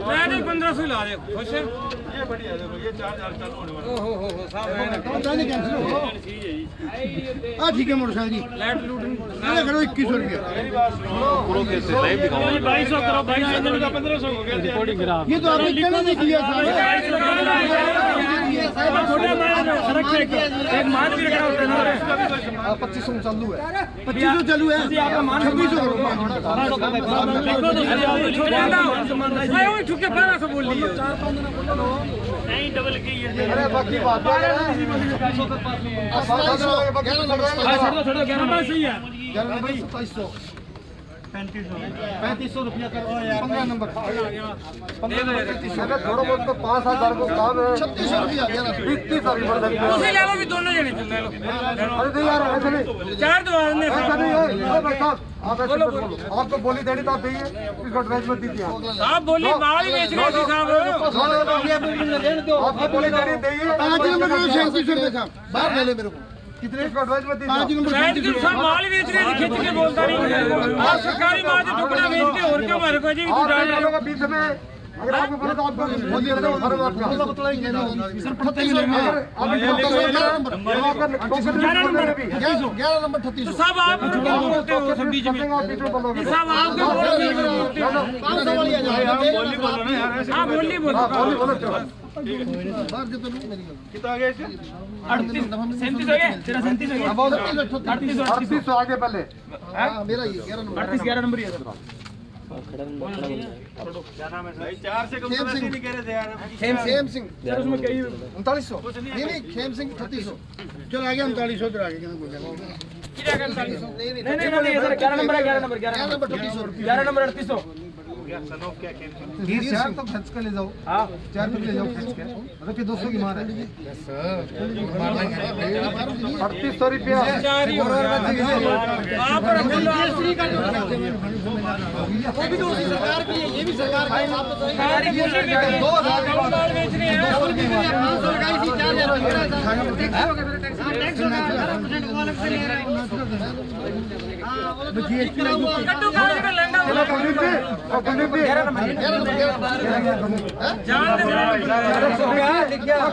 मैं नहीं 1500 ला दे खुश है। ये बढ़िया देखो, ये 4000 चालू होने वाला। ओहो हो साहब है ना, कैंसिल हो। हाँ ठीक है मोटरसाइकिल जी, लाइट लूट ये करो 2100 रुपया। मेरी बात सुनो, 2200 करो, 2200 का 1500 हो गया। रिकॉर्डिंग करा। ये तो आपने कहना नहीं किया था। एक मान भी रखा होता है ना। 2500 चालू है, 2500 चालू है, 2600 करो। ठुके 1200 बोल लिए नहीं, डबल की है। अरे बाकी बात है, नंबर सही है, 2700 3500 रुपया करो यार, 15 नंबर। अगर थोड़ा बहुत तो 5000 को काम है, 3600 रुपया 30 सारी बढ़ सकती है। उसे ले लो भी, दोनों जने चल ले लो। अरे नहीं यार, ऐसा नहीं, चार दो आदमी ऐसा नहीं है। अरे भाई साहब, आप ऐसे मत बोलो, आपको बोली देनी तो आप देंगे, इसको एडवाइस मत दीजिए आप। आप बोली माल ही बेच रहे थे साहब। आपको बोली देनी देंगे। 5 नंबर 3700 रुपये साहब, बाहर ले ले मेरे को, कितने इसको एडवाइस मत दीजिए। 5 नंबर शायद कि साहब माल ही बेच रहे थे, खिंच के बोलता नहीं। आप सरकारी माल से टुकड़ा बेचते और क्या मारे को जी भी आप डाल इन लोगों के बीच में अगर आपको बोले तो आपको बोलिए ना, वो फर्क आपका बतलाएंगे ना सर, 3800 अगर आप 11 नंबर 3600 तो साहब आप बोलते हो सब बीच में, साहब आपके बोलते हो 500 वाली आ जाए। हाँ बोली बोलो कितना आ गया इससे? 37 हो गया, तेरा 37 हो गया। 3800 आगे पहले। मेरा ये 11 नंबर ही है सर। खेम सिंह सर उसमें कई 3900 नहीं खेम सिंह 3600 चल आ गया 3900 इधर आ गया नहीं सर 11 नंबर 11 नंबर 3600 11 नंबर 3800 चार तो खर्च कर ले जाओ हाँ 4 पे ले जाओ खर्च के मतलब कि 200 की मार है 3800 रुपया वो भी तो सरकार की है ये भी सरकार का है 2000 बेच रहे हैं 500 लगाई थी 4000 टैक्स अलग से ले रहे हैं जीएसटी कट्टू काज कर लेंगे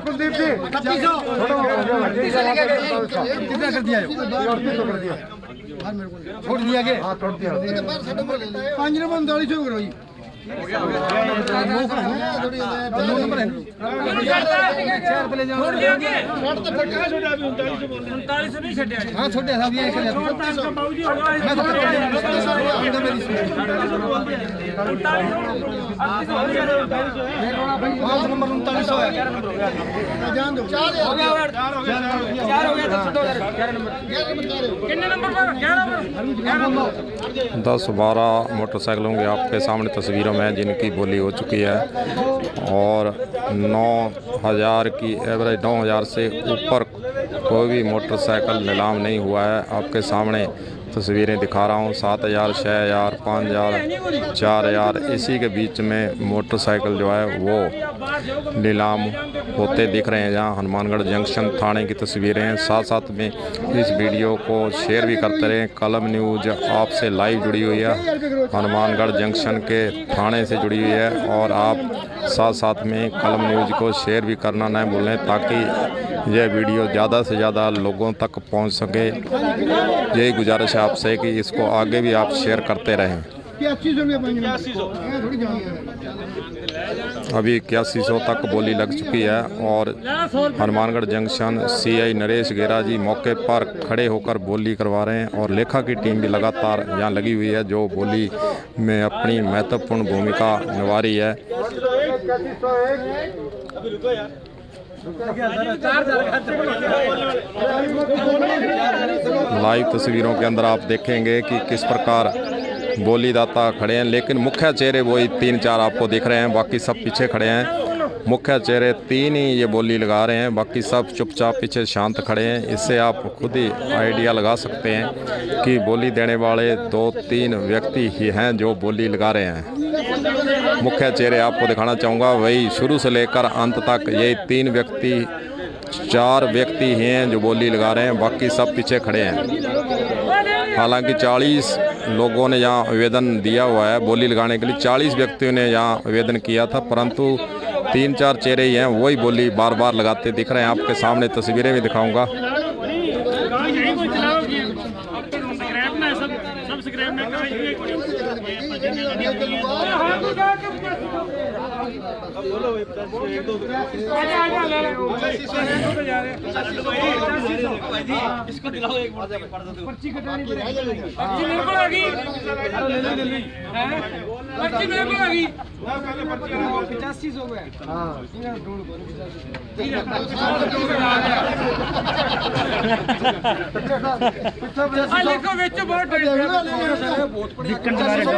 कुलदीप जी 3600 कितना कर दिया छोड़ दिया गया हाँ छोड़ दिया 5 नंबर 3900 करो जी हाँ छोटे नंबर 3900 है जान दो 4 हो गया 4 हो गया 10-12 मोटरसाइकिलों की आपके सामने तस्वीरों में जिनकी बोली हो चुकी है और 9000 की एवरेज 9000 से ऊपर कोई भी मोटरसाइकिल नीलाम नहीं हुआ है। आपके सामने तस्वीरें दिखा रहा हूँ 7000, 6000, 5000, 4000 इसी के बीच में मोटरसाइकिल जो है वो नीलाम होते दिख रहे हैं। जहाँ हनुमानगढ़ जंक्शन थाने की तस्वीरें हैं। साथ साथ में इस वीडियो को शेयर भी करते रहें। कलम न्यूज़ आपसे लाइव जुड़ी हुई है, हनुमानगढ़ जंक्शन के थाने से जुड़ी हुई है और आप साथ साथ में कलम न्यूज़ को शेयर भी करना न भूलें ताकि यह वीडियो ज़्यादा से ज़्यादा लोगों तक पहुंच सके। यही गुजारिश है आपसे कि इसको आगे भी आप शेयर करते रहें। अभी 8100 तक बोली लग चुकी है और हनुमानगढ़ जंक्शन सीआई नरेश गेरा जी मौके पर खड़े होकर बोली करवा रहे हैं और लेखा की टीम भी लगातार यहाँ लगी हुई है जो बोली में अपनी महत्वपूर्ण भूमिका निभा रही है। लाइव तस्वीरों के अंदर आप देखेंगे कि किस प्रकार बोलीदाता खड़े हैं, लेकिन मुख्य चेहरे वही 3-4 आपको दिख रहे हैं, बाकी सब पीछे खड़े हैं। मुख्य चेहरे 3 ही ये बोली लगा रहे हैं, बाकी सब चुपचाप पीछे शांत खड़े हैं। इससे आप खुद ही आइडिया लगा सकते हैं कि बोली देने वाले 2-3 व्यक्ति ही हैं जो बोली लगा रहे हैं। मुख्य चेहरे आपको दिखाना चाहूँगा, वही शुरू से लेकर अंत तक यही 3 व्यक्ति 4 व्यक्ति ही हैं जो बोली लगा रहे हैं, बाकी सब पीछे खड़े हैं। हालांकि 40 लोगों ने यहाँ आवेदन दिया हुआ है बोली लगाने के लिए, 40 व्यक्तियों ने यहाँ आवेदन किया था, परंतु 3-4 चेहरे ही हैं वही बोली बार बार लगाते दिख रहे हैं। आपके सामने तस्वीरें भी दिखाऊंगा। इसको दिलाओ एक बार पर्ची कटानी पड़ेगी। पर्ची मेरे को आ गई। पर्ची मेरे को आ गई। 85 हो गए। हां देखो बेचो बहुत दिक्कत ना होते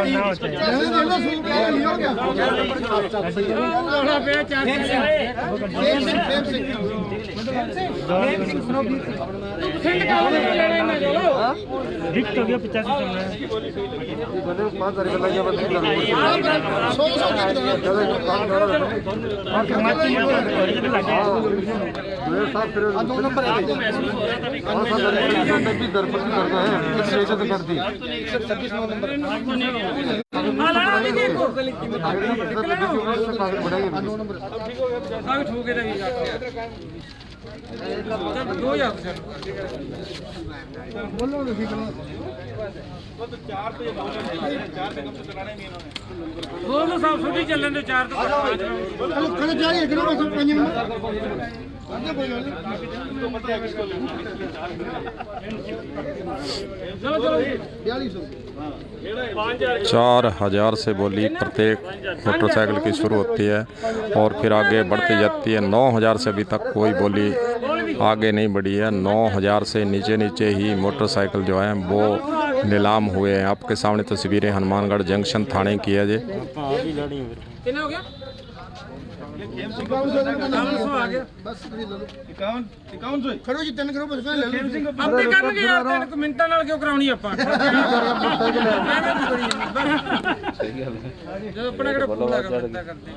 हो गया 85 दोनों साफ सुथरी चल रहे 4 तो 5 चलो 4200 4,000 से बोली प्रत्येक मोटरसाइकिल की शुरू होती है और फिर आगे बढ़ती जाती है। 9,000 से अभी तक कोई बोली आगे नहीं बढ़ी है। 9,000 से नीचे नीचे ही मोटरसाइकिल जो है वो नीलाम हुए हैं। आपके सामने तस्वीरें हनुमानगढ़ जंक्शन थाने की है जी। कितना हो गया? 51 खड़ो जी 3 करो बस ले लो ਆਪੇ ਕਰਨਗੇ ਯਾਰ, 3 ਮਿੰਟਾਂ ਨਾਲ ਕਿਉਂ ਕਰਾਉਣੀ ਆਪਾਂ? ਸਹੀ ਗੱਲ ਹੈ, ਜਦੋਂ ਆਪਣਾ ਕਿਹੜਾ ਪੂਰਾ ਕਰਦਾ ਕਰਦੇ।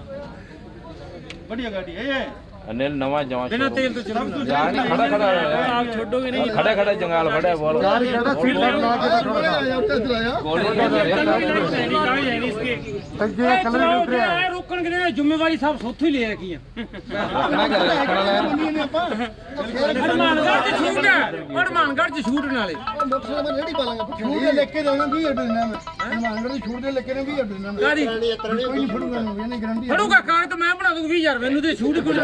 बढ़िया गाड़ी है ये अनिल नवा जमा बिना तेल तो चलो यार खड़ा खड़ा आप छोड़ोगे नहीं। खड़ा खड़ा जंगाल बड़ा बोल यार कहता फील लगा के थोड़ा आया उठा चलाया रोकन के जिम्मेवारी सब सोथों ही ले की है। हनुमानगढ़ च छूट है, हनुमानगढ़ च छूट नाले मोटरसाइकिल में रेडी पालांगे छूट दे लेके देना भी अड्डा में हनुमानगढ़ छूट दे लेके ने भी अड्डा में गाड़ी कोई नहीं फड़ूगा नहीं गारंटी फड़ूगा कागज तो मैं बना दूंगा 20,000 मैनू ते छूट कोई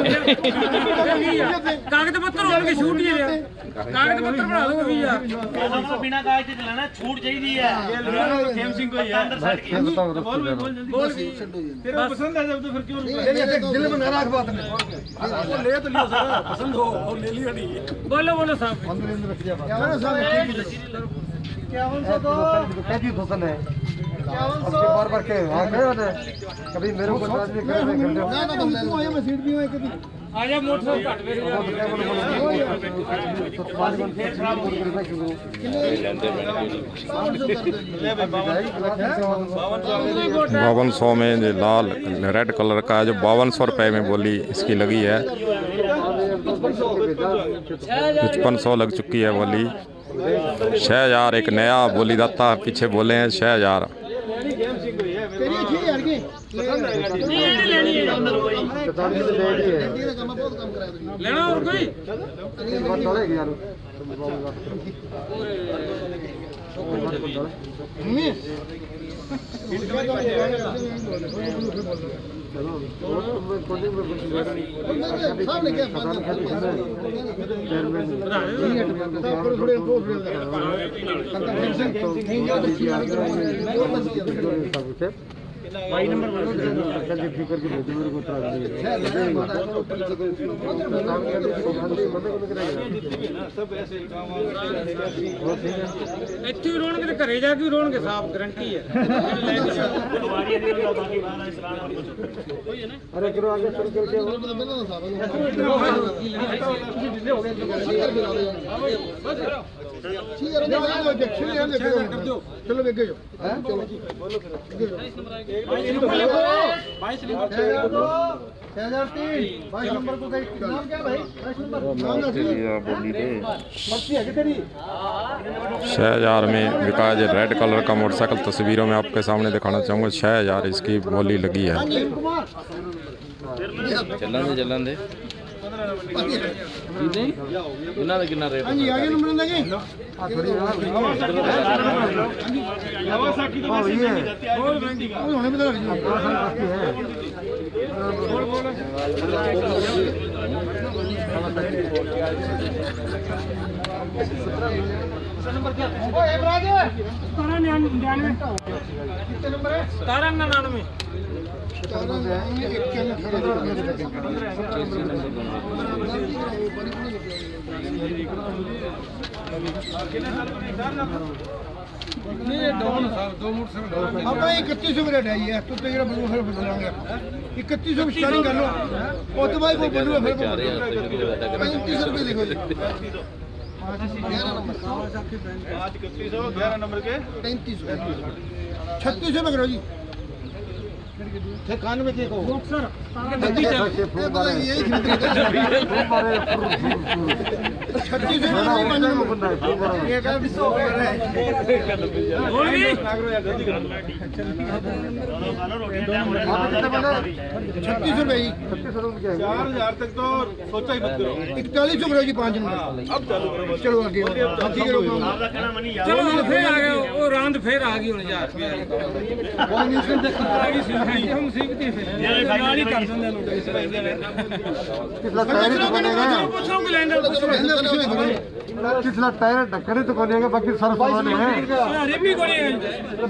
कागज पत्र होने छूट ही है, कागज पत्र बना दूंगा 20,000 बिना कागज से चलाना छूट चाहिए है। खेम सिंह को यार बोल तेरा पसंद है जब तो फिर क्यों दिल में ना रख बात में ले तो लियो सर पसंद हो और ले लियो नहीं बोलो बोलो साहब। अंदर अंदर रख दिया क्या साहब 51 पसंद है 51 बार बार के हां गए होते कभी मेरे को बता दिए ना मैं सीट भी हूं कभी आजा मोटरसाइकिल घट मेरे बावन सौ में जो लाल रेड कलर का है जो 5200 रुपये में बोली इसकी लगी है। 5500 लग चुकी है बोली। 6,000 एक नया बोली दाता पीछे बोले हैं 6,000। लेना और कोई भाई नंबर फिकर के भेजो मेरे को ਇੱਥੇ ਵੀ ਰੋਣਗੇ ਤੇ ਘਰੇ ਜਾ ਕੇ ਰੋਣਗੇ ਸਾਫ ਗਰੰਟੀ ਹੈ। अरे करो आगे शुरू करके चलो बेगे जो चलो नंबर को नाम क्या भाई 6,000 में बिका है रेड कलर का मोटरसाइकिल। तस्वीरों में आपके सामने दिखाना चाहूँगा 6,000 इसकी बोली लगी है। ਚੱਲਣ ਦੇ ਇਹਨਾਂ ਦਾ ਕਿੰਨਾ ਰੇਟ जी आगे नंबर लगे होने बता तारा 99 अपना 3100 में रेट है ये तो तेरा बलू फिर बदलांगे 3100 में स्टार्टिंग कर लो और तो भाई वो बलू फिर 35 रुपए लिखो जी 11 नंबर के 3600 में करो जी कान में देखो सर यही तक तो सोचा ही 4100 करो जी 5 नंबर अब चलो आगे चलो फिर आ गए वो रांद फिर आ गई 1000 मुसीबत ही ਨਾਲ ਹੀ ਕਰ ਦਿੰਦੇ ਲੋਕ ਇਸ ਪੈਸੇ ਪੁੱਛੋ ਕਿ ਲੈਂਦਾ किसला टायर ढक्कन तो कोने का बाकी सारा सामान है। रिपी कोनी है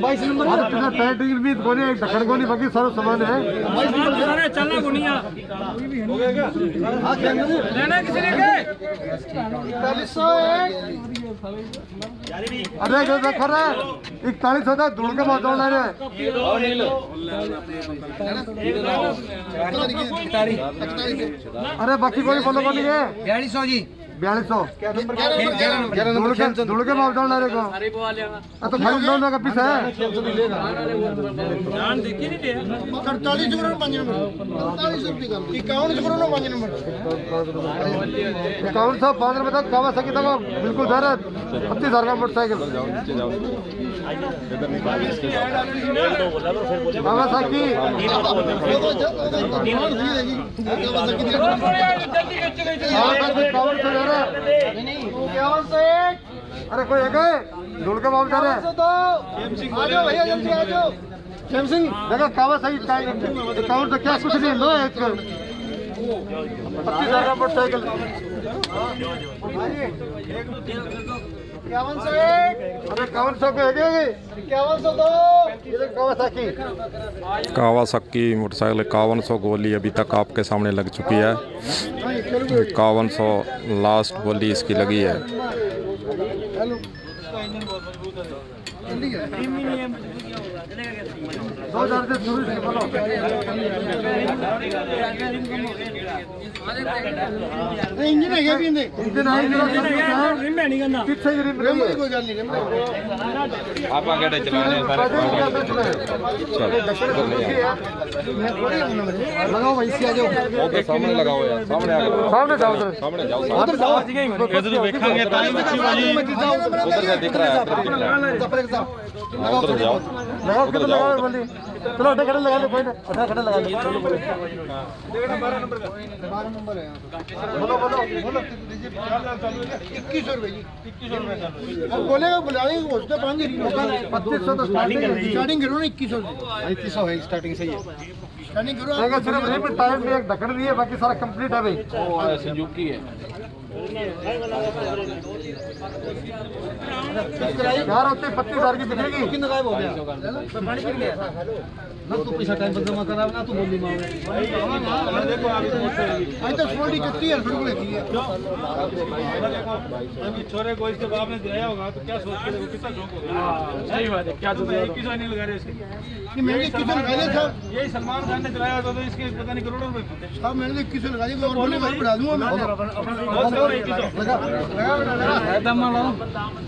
22 नंबर किसला टायर टिकट भी कोने ढक्कन कोनी बाकी सारा सामान है। सारे चलना कोनिया लेना किसी ने के 4101 अरे जो खर है 41 होता धुल के बात होना रे। अरे बाकी कोई बोलो कोनी है 4200 जी 4200 धुल के बात होना रे को तो खाली लोन का पीस है। जान देखी नहीं दे 48 करोड़ 5 नंबर 48 रुपए का 51 करोड़ 5 नंबर 5105 रुपए तक कावासाकी तक बिल्कुल दर 35000 का मोटरसाइकिल कावासाकी अरे कोई है धुल के बाबू जा रहे आ जाओ भैया जल्दी आ जाओ। सैमसंग देखो कावासाकी अकाउंट तो क्या कुछ नहीं लो एक 25,000 का मोटरसाइकिल 5101 अरे 5100 को है 5102 ये कावासाकी मोटरसाइकिल 5100 गोली अभी तक आपके सामने लग चुकी है। 5100 लास्ट गोली इसकी लगी है। इंजन है क्या इंजन नहीं करना पीछे कोई गल नहीं आप आगे चला रहे हैं लगाओ भाई इसी आ जाओ ओके सामने लगाओ यार सामने आ जाओ सामने जाओ सामने जाओ उधर जाओ इधर देखेंगे उधर से दिख रहा है उधर जाओ लगाओ किधर लगाओ बोली चलो अड्डा खड़े लगा लो कोई ना अड्डा खड़े लगा लो चलो 12 नंबर है बोलो बोलो बोलो 2100 रुपए जी 2100 रुपए अब बोलेगा बुलाएंगे उसने 2500 तो स्टार्टिंग करो ना 2100 है स्टार्टिंग सही है स्टार्टिंग करो सिर्फ यहीं पे टायर में एक ढक्कन नहीं है बाकी सारा कंप्लीट है भाई ओ सुजुकी है यार होते 25,000 की बिकेगी कितना गायब हो गया पानी पी गया ना तू पैसा टाइम पर जमा करा ना तू बोली मांग देखो आज तो 31,000 रुपए लेती है अभी छोरे को इसके बाप ने दिया होगा तो क्या सोच के देखो कितना झोंक होगा। सही बात है क्या तो 2100 नहीं लगा रहे इसके कि मैंने 2100 लगा दिया था यही सलमान खान ने चलाया था तो इसके पता नहीं करोड़ों रुपए साहब मैंने 2100 लगा दिया और बोले मैं बढ़ा दूंगा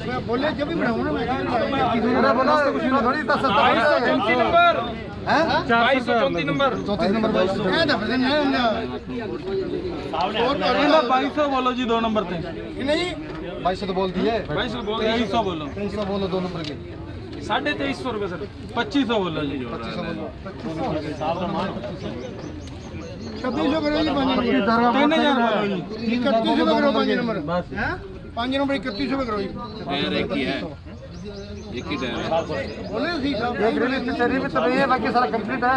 मैं बोले जब भी बढ़ाऊंगा मैं अरे बोला थोड़ी 2234 नंबर हैं 2234 नंबर 34 नंबर 2200 बोलो जी 2 नंबर थे नहीं 2200 तो बोल दिए 2200 बोल 2300 बोलो 2300 बोलो 2 नंबर के 2350 रुपए सर 2500 बोलो जी 2500 बोलो 2600 करो जी 5 नंबर 3100 करो 5 नंबर 5 नंबर 3100 करो जी टायर एक ही है एक ही टायर है बोले सही साहब एक रिम तो नहीं है बाकी सारा कंप्लीट है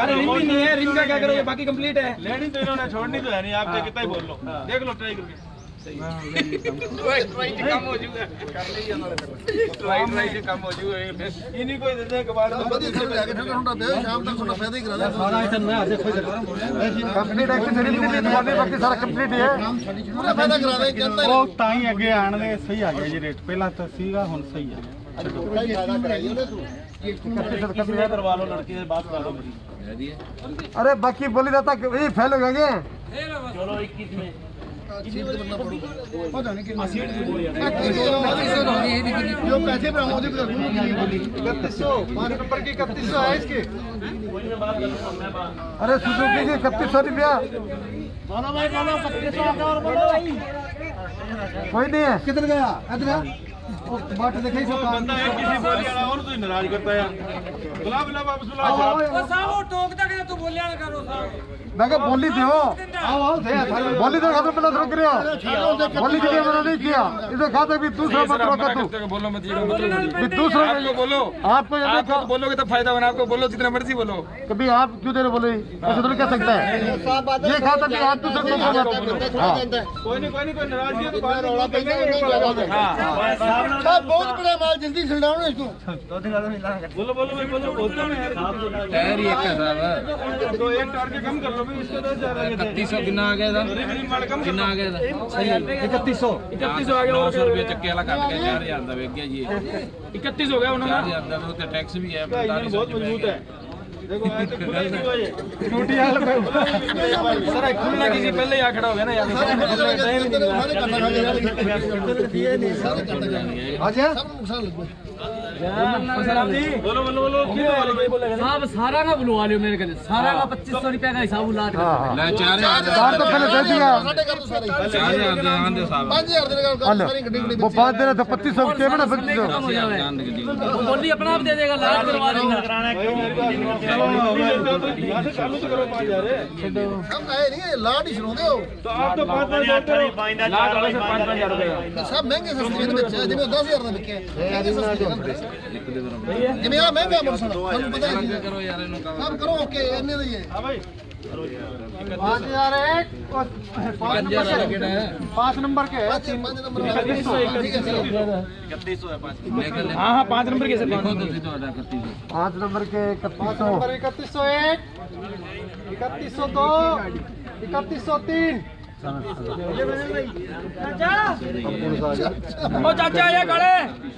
अरे रिम भी नहीं है रिम का क्या करोगे बाकी कंप्लीट है लेनी तो इन्होंने छोड़नी तो है नहीं आप चाहे कितना ही बोल लो देख लो ट्राई करके ट्राई कम हो जाएगा कर लीजिए ट्राई से कम हो जाएगा इन्हीं को देते हैं के बाद शाम तक थोड़ा फायदा ही करा दे सारा आइटम में देखो कंप्लीट है कि रिम नहीं है बाकी सारा कंप्लीट है पूरा फायदा करा दे जनता ਉਹ ਤਾਂ ਹੀ ਅੱਗੇ ਆਣ ਦੇ ਸਹੀ ਆ ਗਿਆ ਜੀ ਰੇਟ ਪਹਿਲਾਂ ਤਾਂ ਸੀਗਾ ਹੁਣ ਸਹੀ ਆ करवा लो लड़की से बात करा लो अरे बाकी बोली रहता कि ये फेल हो गए चलो 21 में पता नहीं कितना जो पैसे पर हम उधर बोली 3100 5 नंबर की 3100 है इसके अरे सुजुकी की 3100 रुपया बोलो भाई बोलो 2500 और बोलो भाई कोई नहीं है किधर गया इधर बाट देखे सो बंदा है किसी बोली वाला और तो नाराज करता है यार बुला बुला वापस बुला साहब वो टोकता कि तू मैं क्या बोली थी हो बोली तो खत्म पहले रुक रहे हो बोली के लिए मैंने नहीं किया इसे कहा था कि दूसरा मत रोका तू बोलो मत ये दूसरा आपको बोलो आपको आपको बोलोगे तो फायदा बना आपको बोलो जितना मर्जी बोलो कभी आप क्यों दे रहे बोले ऐसे तो नहीं कह सकता है ये कहा था कि आप दूसरे को बोलो कोई नहीं कोई नाराजगी है तो बात बहुत बड़ा माल जल्दी छिड़ाओ ना इसको बोलो बोलो भाई बोलो बोलता हूं यार टायर ही एक है साहब तो एक टार के कम कर लो भाई इसको 10,000 3100 कितना आ गया था कितना आ गया था 3100 3100 आ गया 900 रुपए चक्के वाला काट के 4000 ਦਾ ਵੇਚ ਗਿਆ ਜੀ 31 हो गया उन्होंने 4000 ਦਾ तो टैक्स भी है बहुत 4500 मजबूत है देखो मैं तो खुला ही नहीं हुआ ये टूटी हाल में सर खुलना किसी पहले ही आ खड़ा हो गया ना यार बोलो बोलो बोलो साहब सारा का बुलवा लियो मेरे कने सारा का 2500 रुपया का हिसाब उला दे ਲੈ 4000 चार तो पहले दे दिया 4000 ਦੇ ਆਂਦੇ ਸਾਹਿਬ 5000 वो 5 दे रहे थे 2500 के में ना 2500 बोली अपना आप दे देगा लाख करवा देगा चालू तो करो 5,000 हम आए नहीं लाड ही सुनो दो तो आप तो 5,000 लाख वाले से 5,000 रुपए सब महंगे सस्ते ने बच्चे जिਵੇਂ 10000 ਦਾ ਵਿਕਿਆ महंगे सस्ते ਜਿਵੇਂ ਆ ਮਹਿੰਗਾ ਮਰਸਾ ਤੁਹਾਨੂੰ ਪਤਾ ਹੀ ਹੈ ਕਰੋ ਯਾਰ ਇਹਨੂੰ ਸਭ ਕਰੋ ਓਕੇ ਇੰਨੇ ਦਾ ਹੀ ਹੈ हां भाई 5000 एक 5 नंबर ਵਾਲਾ ਕਿਹੜਾ ਹੈ 5 नंबर के है 5 नंबर का 3100 है 5 लेकर ले हां हां 5 नंबर के से लिखो तो सीधा 3100 5 नंबर के 3100 नंबर 3101 3102 3103 ओ चाचा ये काले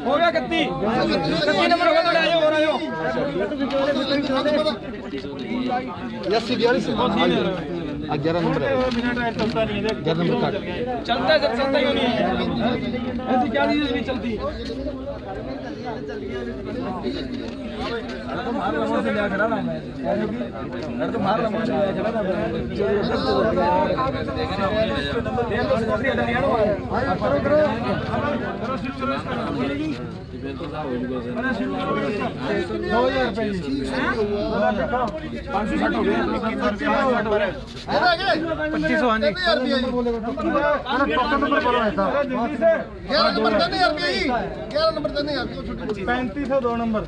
हो गया 31 नंबर हो गया थोड़े आयो और आयो 11 नंबर है बिना टायर चलता नहीं है 11 नंबर काट चलता है सर चलता ही नहीं है ऐसी क्या चीज नहीं चलती तो मार लमो से लिया खड़ा ना मैं तो मार लमो से लिया खड़ा ना दो नंबर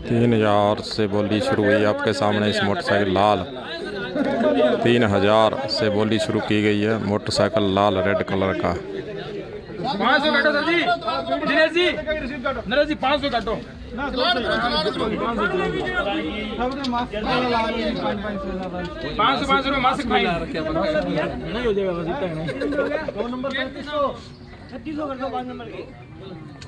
3,000 से बोली शुरू हुई आपके सामने इस मोटरसाइकिल लाल 3,000 से बोली शुरू की गई है मोटरसाइकिल लाल रेड कलर का 500 काटो सर जी दिनेश जी नरेश जी 500 काटो 500 मासिक भाई नहीं हो जाएगा बस इतना ही 2 नंबर 3600 कर दो 5 नंबर के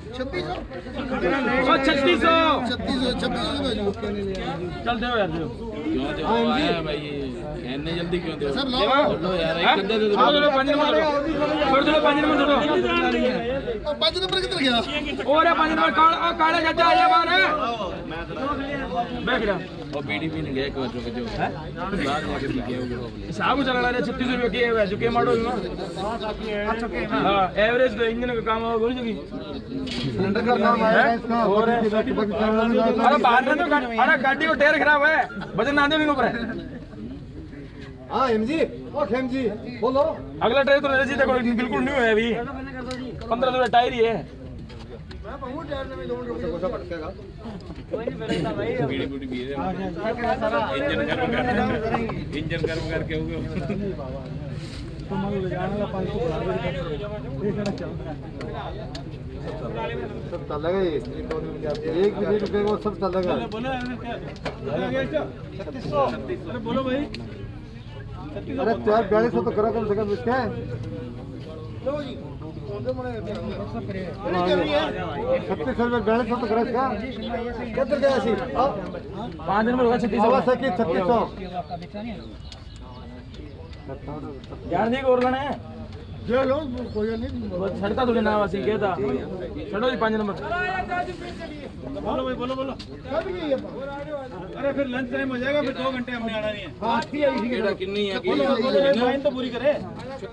2600 3600 चल दो यार दो क्यों दे आया भाई इतने जल्दी क्यों दे सर लो लो यार एक गद्दे दे छोड़ दो 5 नंबर छोड़ दो 5 नंबर छोड़ो 5 नंबर किधर गया और 5 नंबर काला चाचा आया बाहर बैठ रहा वो बीडी भी नहीं गया एक बार जो है बाद में के दिखे होगे साहब चला रहा है 36 रुपए की है जो के मॉडल ना हां एवरेज तो इंजन का काम होगा गोली सिलेंडर का नाम आया इसका और अरे बाहर में तो अरे गाड़ी को टायर खराब है वजन ना दे ऊपर है हां एमजी ओ एमजी बोलो अगला टायर तो नरेश जी देखो बिल्कुल न्यू है अभी 15 टायर ही है मैं बहुत टायर में दोनों रुपए से भटकेगा बीडी बूडी भी है इंजन गर्म करके हो गया सब चलेगा ये एक भी नहीं रुकेगा वो सब चलेगा 3600 अरे बोलो भाई अरे त्यार 4200 तो करा कम से कम इसके लो जी 3600 में 4200 तो करा इसका किधर गया सी 5 नंबर होगा 3600 3600 यार जी और लेना है जे लो कोई नहीं छड़ता थोड़ी नाम असी कहता छड़ो जी 5 नंबर बोलो भाई बोलो बोलो। कब गई है अरे फिर लंच टाइम हो जाएगा, फिर 2 घंटे हमने आना नहीं है। हां ठीक है केड़ा किन्नी है कि लाइन तो पूरी करे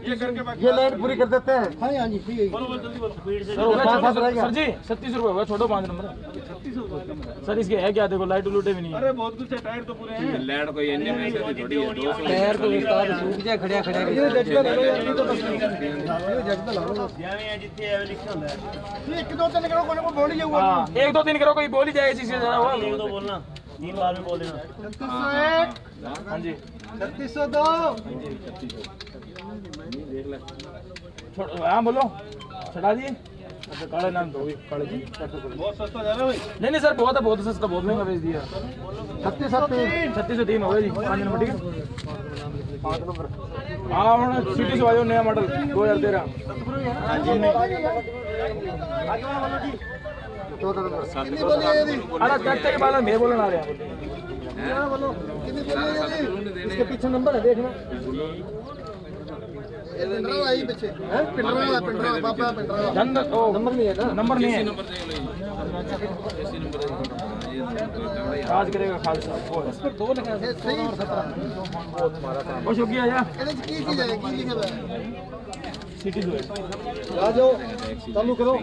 ये करके बाकी ये लाइन पूरी कर देते हैं। हां हां जी ठीक है। बोलो बोलो जल्दी बोलो। स्पीड से सर हो गया सर जी 36 रुपए होगा, छोड़ो 5 नंबर। 3600 सर इसके है क्या, देखो लाइट लूटे भी नहीं है। अरे बहुत कुछ है, टायर तो पूरे हैं। लैंड कोई इतने पैसे की थोड़ी है 200 पैर को उस्ताद सूख जाए खड़िया खड़िया ये जज का लो ये तो बस ये जज का लो ਜਿਵੇਂ ਆ ਜਿੱਥੇ ਐਵੇਂ ਲਿਖਿਆ ਹੁੰਦਾ ਹੈ। ये 1 2 3 करो कोई बोल ही जाऊंगा। हाँ 1 2 3 करो, कोई बोल ही जाएगा इसी से जरा हुआ। एक दो बोलना, 3 बार में बोल देना। 3601 हाँ जी 3602 छोड़ो, हाँ बोलो छड़ा जी। अच्छा काले नाम दो काले जी। बहुत सस्ता जा रहा है भाई। नहीं नहीं सर बहुत है, बहुत सस्ता, बहुत महंगा बेच दिया। 3603 हो गया जी 5 नंबर ठीक है। 5 नंबर हाँ हूँ सिटी से आयो नया मॉडल 2013। कितनी बोली है ये अरे चाचा के बाद मैं बोलना आ रहा है। बोलो कितनी बोली है इसके पीछे नंबर है देखना। ये पिंडरा आई पीछे हैं, पिंडरा बाबा पिंडरा नंबर नहीं है ना, नंबर नहीं है। आज करेगा खालसा इस पर 2 लिखा है। सही और 17 खुश हो गया यार। कहने की चीज है की लिखा है सिटी जो है आ जाओ चालू करो।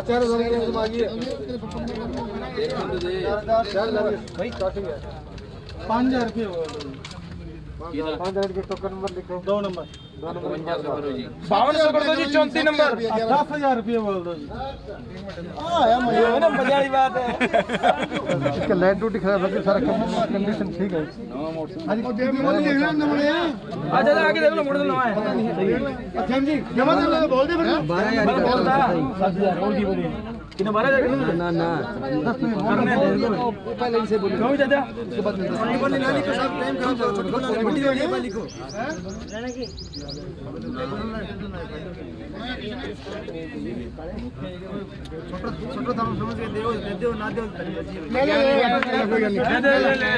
आचार्य धोनी ने मांगी है भाई स्टार्टिंग है 5000 रुपये हो 5000 के टोकन नंबर लिखो। 2 नंबर 52 कर दो जी 34 नंबर। 10000 रुपये बोल दो जी। आया ये है ना मजे वाली बात है। इसका लाइट ड्यूटी खराब है, सारा कंडीशन ठीक है। हां जी बोल देखना नंबर है। अच्छा आगे देख लो मॉडल नवा है। अच्छा जी जमा दे बोल दे फिर 12000 बोलता 7000 और की बोली कितने 12000 ना ना करने दे पहले इनसे बोलो क्यों चाचा उसके बाद नहीं बोलने नानी को सब टाइम खराब करो, छोटे छोटे बड़ी वाली है लिखो रहना की छोटा दाम समझ के दे ना दे ले ले ले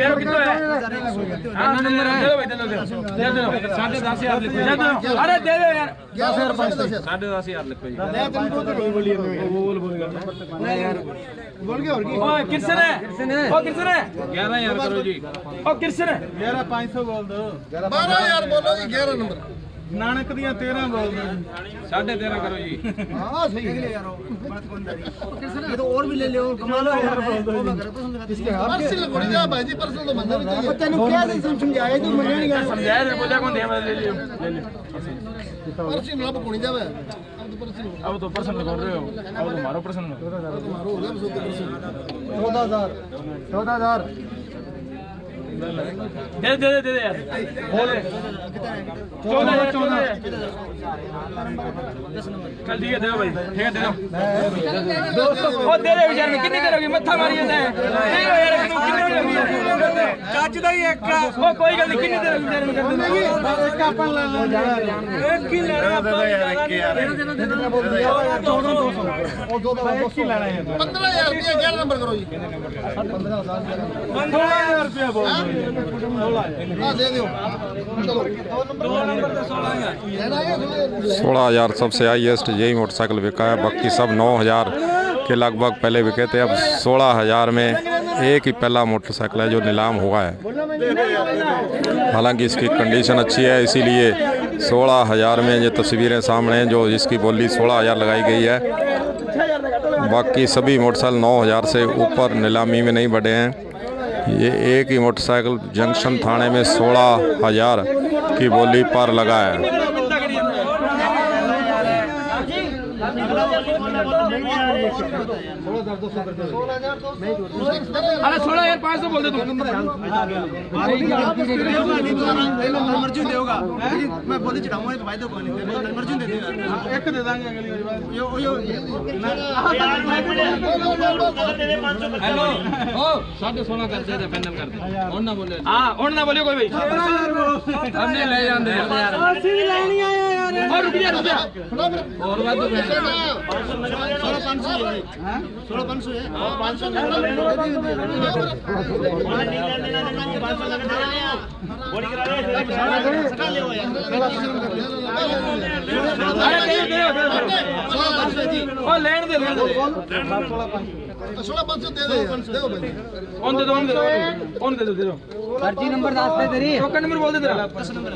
यार कितना है हां नंबर है दे दो भाई दे दो 10,500 लिखो। अरे दे दो यार 10,500 लिखो जी। बोल गया और की ओए किरसन है ओ किरसन है 11000 करो जी। ओ किरसन है 11500 बोल दो। 12000 बोलो जी 11 नंबर नानक दियां 13 बोल दो जी। 13.5 करो जी। हां सही है यार ये तो और भी ले लो कमा लो यार इसके पर्सन लगोड़ी जा भाई जी पर्सन तो बंदा भी चाहिए। तेनु क्या समझाया तू मन नहीं गया समझाया रे बोला कौन दे ले लियो पर्सन लब कोनी जावे अब तो पर्सन कर रहे हो, अब तो मारो पर्सन में 14000 दे दे दे यार बोले 14 चल ठीक है दे दो भाई ठीक है दे दो ओ दे दे यार कितनी करोगे मत्था मारी जाता है नहीं हो यार कितनी चाची दा ही एक का ओ कोई गल नहीं कितनी देर में कर देंगे एक का अपन ले लो एक की ले रहा दे यार एक यार कितना बोल दिया 200 और 2 की लेना है 15000 रुपया 11 नंबर करो जी 15000 रुपये बोल दो। हां दे दो चलो 2 नंबर 16000 16,000 सबसे हाईएस्ट यही मोटरसाइकिल बिका है, बाकी सब 9,000 के लगभग पहले बिके थे। अब 16,000 में एक ही पहला मोटरसाइकिल है जो नीलाम हुआ है। हालांकि इसकी कंडीशन अच्छी है, इसीलिए 16,000 में ये तस्वीरें सामने हैं जो जिसकी बोली 16,000 लगाई गई है। बाकी सभी मोटरसाइकिल 9,000 से ऊपर नीलामी में नहीं बढ़े हैं। ये एक ही मोटरसाइकिल जंक्शन थाने में 16,000 की बोली पर लगा है। अरे 16,500 बोल दे तू मर्जी देगा मैं बोली चढ़ाऊंगा तो फायदा कोई नहीं मर्जी दे देगा एक दे देंगे अगली बार। हेलो ओ 16.5 कर दे फाइनल कर दे और ना बोले हां और ना बोलियो कोई भाई हमने ले जांदे यार ਅਸੀਂ ਵੀ ਲੈਣੀ ਆਇਆ ਯਾਰ और रुक जा और बात तो 16,500 है 16,500 है और 500 और लेन दे 16,500 दे दो भाई ऑन दे दो पर्ची नंबर 10 दे तेरी टोकन नंबर बोल दे तेरा 10 नंबर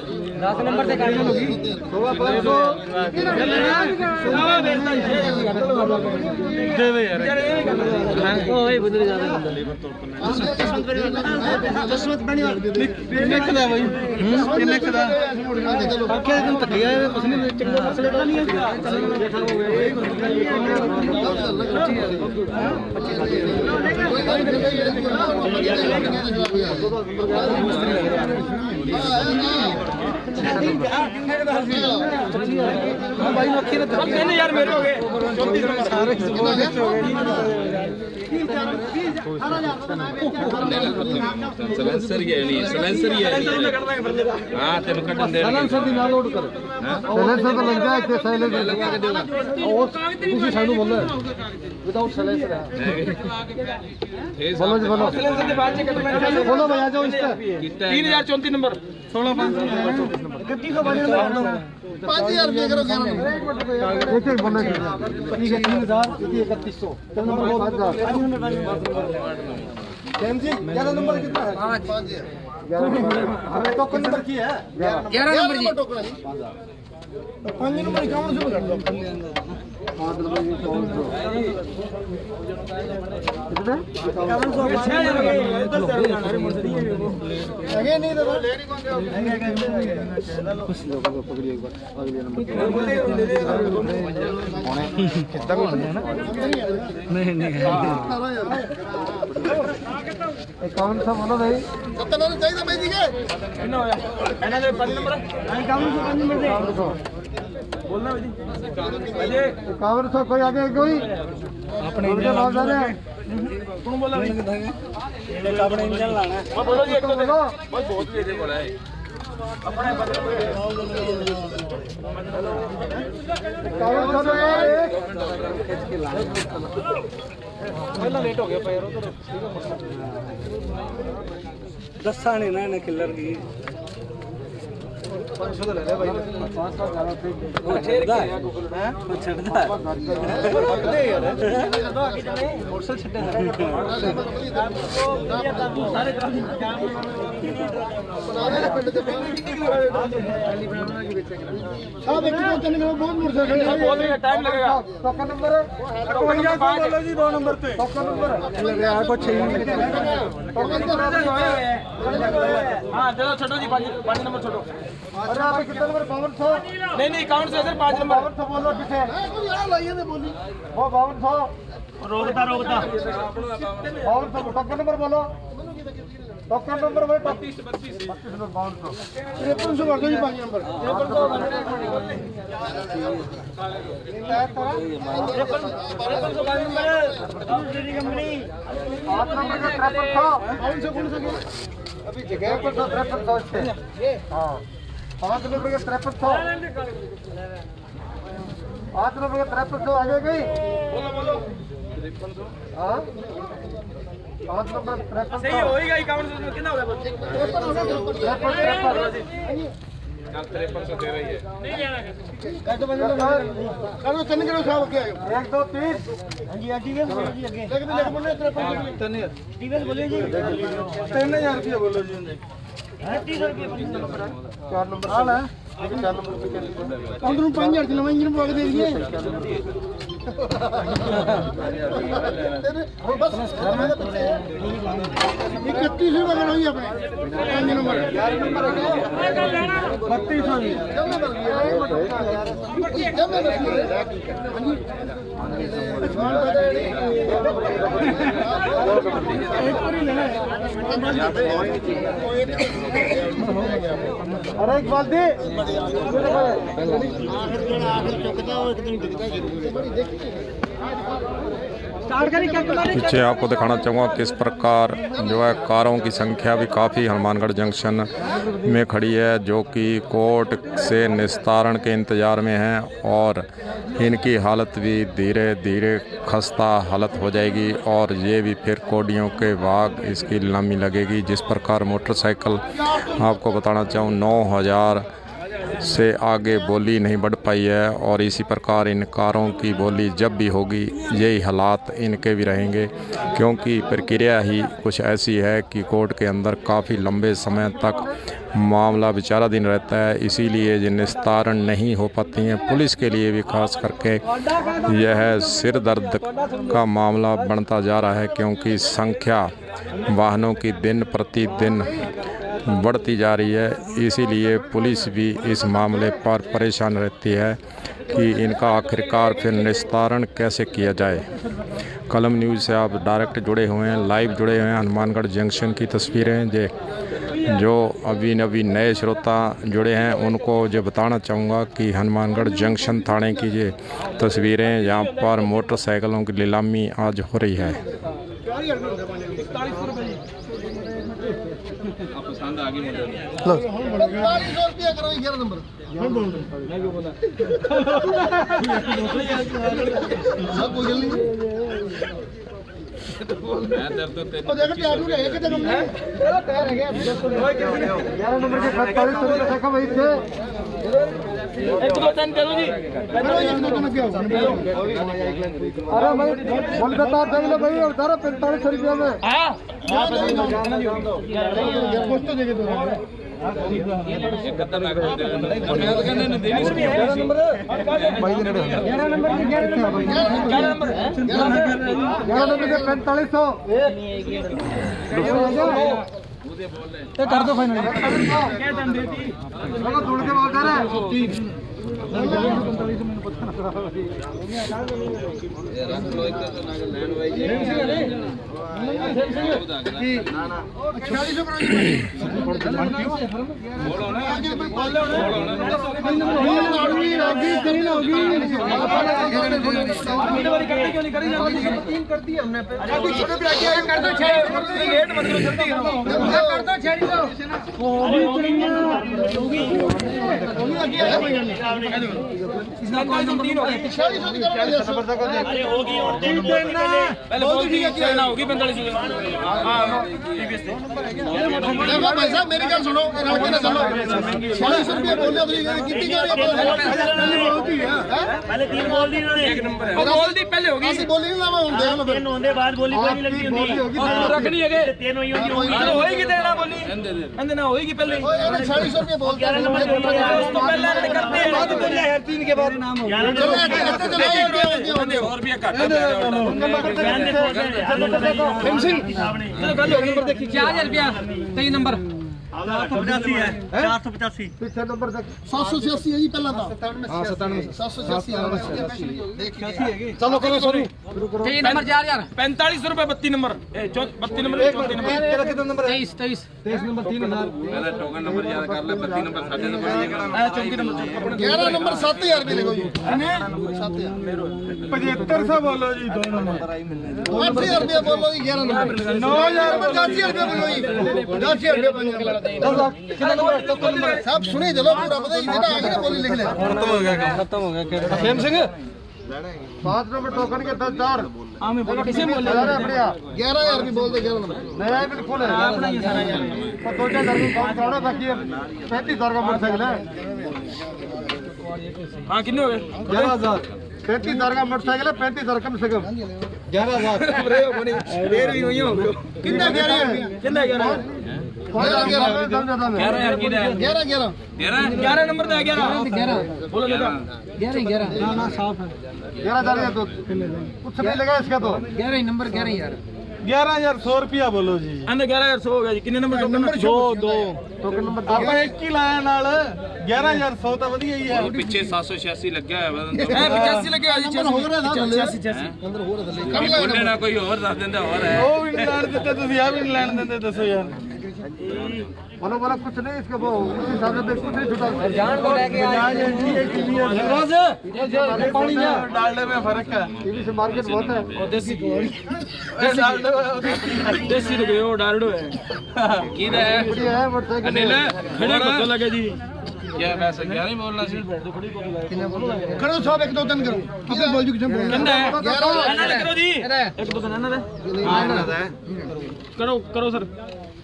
से कर होगी 16,500 ओए बंदे ज्यादा जसमत बनी किन्ने कदा भाई किन्ने कदा आखे दिन तक गया है कुछ नहीं चंगा मसले का नहीं है भाई मक्खी ने कहने यार मेरे हो गए 34 नंबर सारे सलेंसर ये नहीं सलेंसर ये हां तेरे कटन दे सैलेंसर दी नाल लोड कर सैलेंसर तो लग जाए थे सैलेंसर लगा के देगा और ਤੁਸੀਂ ਸਾਨੂੰ ਬੋਲੋ ਵਿਦਆਊਟ ਸੈਲੈਂਸਰ ਹੈ बोलो जी बोलो सिलेंडर के बाद से कटना बोलो भाई आ जाओ इस पे 3034 नंबर 16,500 5000 रुपए करो क्या एक एक बोलना ठीक है 3000 3100 चल नंबर बोल 5000 जैन जी 11 नंबर कितना है 5000 हमें टोकन नंबर की है 11 नंबर जी टोकन है 5 नंबर कौन से कर दो 5 नंबर जी कौन से कितने 1100 नहीं तो लेडी कौन से कुछ लोगों को पकड़िए एक बार अगले नंबर कितना को है ना नहीं कौन सा बोलो भाई कितना चाहिए भाई जी के कितना होया मैंने 5 नंबर कौन सा 5 नंबर दे बोलना भाई अजय 5100 कोई आगे कोई अपने इंजन ला दे कौन बोला भाई अपने इंजन लाना है बोलो जी एक तो बोलो बहुत दे बोला है अपने 5100 एक पहला लेट हो गया पैर तो दस्सा नहीं ना किलर की 500 तो ले ले भाई 500 ज्यादा थे वो छेड़दा है वो छेड़दा दे यार मोटरसाइकिल छड्डे सारे सब एक दो तीन बहुत मोटरसाइकिल बहुत टाइम लगेगा टोकन नंबर बोलो जी 2 नंबर पे टोकन नंबर यार कुछ ही टोकन हां चलो छोटो जी 5 नंबर छोटो अरे आप कितना नंबर 5200 नहीं अकाउंट से सर 5 नंबर 5200 बोलो किसे यार लाइए दे बोली वो 5200 रोकता 5200 टोकन नंबर बोलो टोकन नंबर भाई 32 नंबर 5200 5300 कर दो जी 5 नंबर 5 नंबर का 5300 कौन सा अभी जगह पर 5300 है हां 5 नंबर का 5300 5 नंबर का 5300 आ गई बोलो हां 5 नंबर 5300 सही होएगा अकाउंट से कितना होगा 5300 दे रही है करो चंद करो साहब क्या 1 2 3 हां जी आजी के बोलो जी आगे लेकिन लेकिन बोले 3000 टीवीएस बोलिए जी 3000 रुपया बोलो जी 3000 रुपया 4 नंबर हां है 4 नंबर पे अंदर 5000 की नवा इंजन पवा के दे दिए बस 31 रुपया करो जी अपने 5 नंबर 4 नंबर 3200 जी अरे एक बात दे पीछे आपको दिखाना चाहूँगा किस प्रकार जो है कारों की संख्या भी काफ़ी हनुमानगढ़ जंक्शन में खड़ी है, जो कि कोर्ट से निस्तारण के इंतज़ार में हैं और इनकी हालत भी धीरे धीरे खस्ता हालत हो जाएगी और ये भी फिर कोडियों के भाग इसकी नीलामी लगेगी। जिस प्रकार मोटरसाइकिल आपको बताना चाहूँ 9000 से आगे बोली नहीं बढ़ पाई है और इसी प्रकार इन कारों की बोली जब भी होगी यही हालात इनके भी रहेंगे, क्योंकि प्रक्रिया ही कुछ ऐसी है कि कोर्ट के अंदर काफ़ी लंबे समय तक मामला विचाराधीन रहता है, इसीलिए ये निस्तारण नहीं हो पाती हैं। पुलिस के लिए भी खास करके यह सिर दर्द का मामला बनता जा रहा है, क्योंकि संख्या वाहनों की दिन प्रतिदिन बढ़ती जा रही है। इसीलिए पुलिस भी इस मामले पर परेशान रहती है कि इनका आखिरकार फिर निस्तारण कैसे किया जाए। कलम न्यूज़ से आप डायरेक्ट जुड़े हुए हैं, लाइव जुड़े हुए हैं। हनुमानगढ़ जंक्शन की तस्वीरें जो अभी नए श्रोता जुड़े हैं उनको जो बताना चाहूँगा कि हनुमानगढ़ जंक्शन थाने की ये तस्वीरें, यहाँ पर मोटरसाइकिलों की नीलामी आज हो रही है। पसंद आ गई मुझे। 4500 रुपया करो 11 नंबर। मैं बोल सब बोल नहीं। मैं दर्द तो तेरे ओ देखो तैयार नहीं है कि तुम चलो तैयार है क्या 11 नंबर के 4500 रुपया देखो भाई से एक दो तीन करो जी। करो ये तो क्या अरे भाई बोल बता दे लो भाई और 4500 रुपया में हां कुछ तो देंगे तो खतरनाक मैं तो कहने ने देनी सी 11 नंबर भाई ने 11 नंबर के 11 नंबर 11 नंबर के 4500 तो कर दो फाइनल क्या दम देती चलो जोड़ के बात कर इसका कौन नंबर 3 हो गया अरे होगी और पहले बोल दी कि ना होगी 45 हां देखो भाई साहब मेरी गल सुनो लड़के ने सुनो 4600 रुपया बोले तो कितनी जा रही है पहले 3 बोल दी इन्होंने एक नंबर है बोल दी पहले होगी ਅਸੀਂ ਬੋਲੀ ਨਹੀਂ ਲਾਵਾਂ ਹੁਣ ਦੇਖ ਲਓ ਫਿਰ 3 होने बाद बोली कोई नहीं लगती होती रखनी है 3 हुई होती चलो होएगी देना बोली अंदर ना होएगी पहले ਓਏ ਇਹਨੇ 4600 ਰੁਪਏ ਬੋਲਦੇ ਆ तो पहले ने करते हैं बाद बोले यार 3 के बाद नाम हो ਚਲੋ ਇੱਕ ਹੱਥ ਚਲਾਓ और भी घट चलो गल होगी नंबर देखी 4000 रुपया 23 नंबर 485 है 485 ਪਿੱਛੇ ਨੰਬਰ 786 ਹੈ ਜੀ ਪਹਿਲਾਂ ਤਾਂ ਹਾਂ 786 ਦੇਖੀ ਚਲੋ ਕਰੋ ਸੋਰੀ 3 नंबर 4000 4500 रुपए 32 नंबर 32 नंबर 34 नंबर ਤੇਰਾ ਕਿੰਨਾ ਨੰਬਰ ਹੈ 23 ਨੰबर 3000 पहले टोकन नंबर याद कर ले 32 नंबर 7 नंबर 34 नंबर 11 ਨੰबर 7000 ਰੁਪਏ ਲਿਖੋ ਜੀ 7500 ਬੋਲੋ ਜੀ 2 ਨੰबर 8000 ਰੁਪਏ ਬੋਲੋ ਜੀ 11 ਨੰबर 9000 ਰੁਪਏ 10000 ਰੁਪਏ ਬੋਲੋ ਜੀ 10000 ਰੁਪਏ 5 ਨੰबर कितना नंबर सब सुने चलो पूरा पता ही बेटा आगे ना बोली लिख ले खत्म हो गया फेम सिंह 5 नंबर टोकन के 10,000 हां मैं बोला किसे बोल अरे बढ़िया 11000 भी बोल दे 11 नंबर नया बिल्कुल है अपना ये सारा यार तो 2000 में काम कराना बाकी 35000 का मोटरसाइकिल है हां कितने हो गए 11000 35000 का मोटरसाइकिल है 35000 कम से कम 11000 देर भी हुई हो कितना दे रहे हैं कितना 11 11 नंबर दे 11 बोलो बेटा 11 ना ना साफ है 11000 तो कुछ नहीं लगा इसका तो 11 नंबर 11000 11100 रुपया बोलो जी अंदर 11100 हो गया जी कितने नंबर टोकन दो टोकन नंबर ਆਪਾਂ ਇੱਕ ਹੀ ਲਾਇਆ ਨਾਲ 11100 ਤਾਂ ਵਧੀਆ ਹੀ ਹੈ पीछे 786 लग्या है 85 लगे आज ਨੰਬਰ ਹੋ ਰਿਹਾ ਥੱਲੇ ਅੰਦਰ ਹੋ ਰਿਹਾ ਥੱਲੇ बोलने ना कोई और दस दिन और है ਉਹ ਵੀ ਨਹੀਂ ਲੈਣ ਦਿੱਤੇ ਤੁਸੀਂ ਆ ਵੀ ਨਹੀਂ ਲੈਣ ਦਿੰਦੇ ਦੱਸੋ ਯਾਰ बोलो बोलो कुछ नहीं इसके वो उस हिसाब से कुछ नहीं छुटा जान को लेके आए पानी डालने में फर्क है टीवी से मार्केट बहुत है देसी देसी तो गयो डालडो है किधर है बढ़िया है मोटरसाइकिल अनिल खड़े पता लगे जी क्या वैसे क्या नहीं बोलना सी करो सब एक दो दिन करो किधर बोल जी किधर कंदा है अन्ना करो जी एक दो दिन अन्ना दे करो करो सर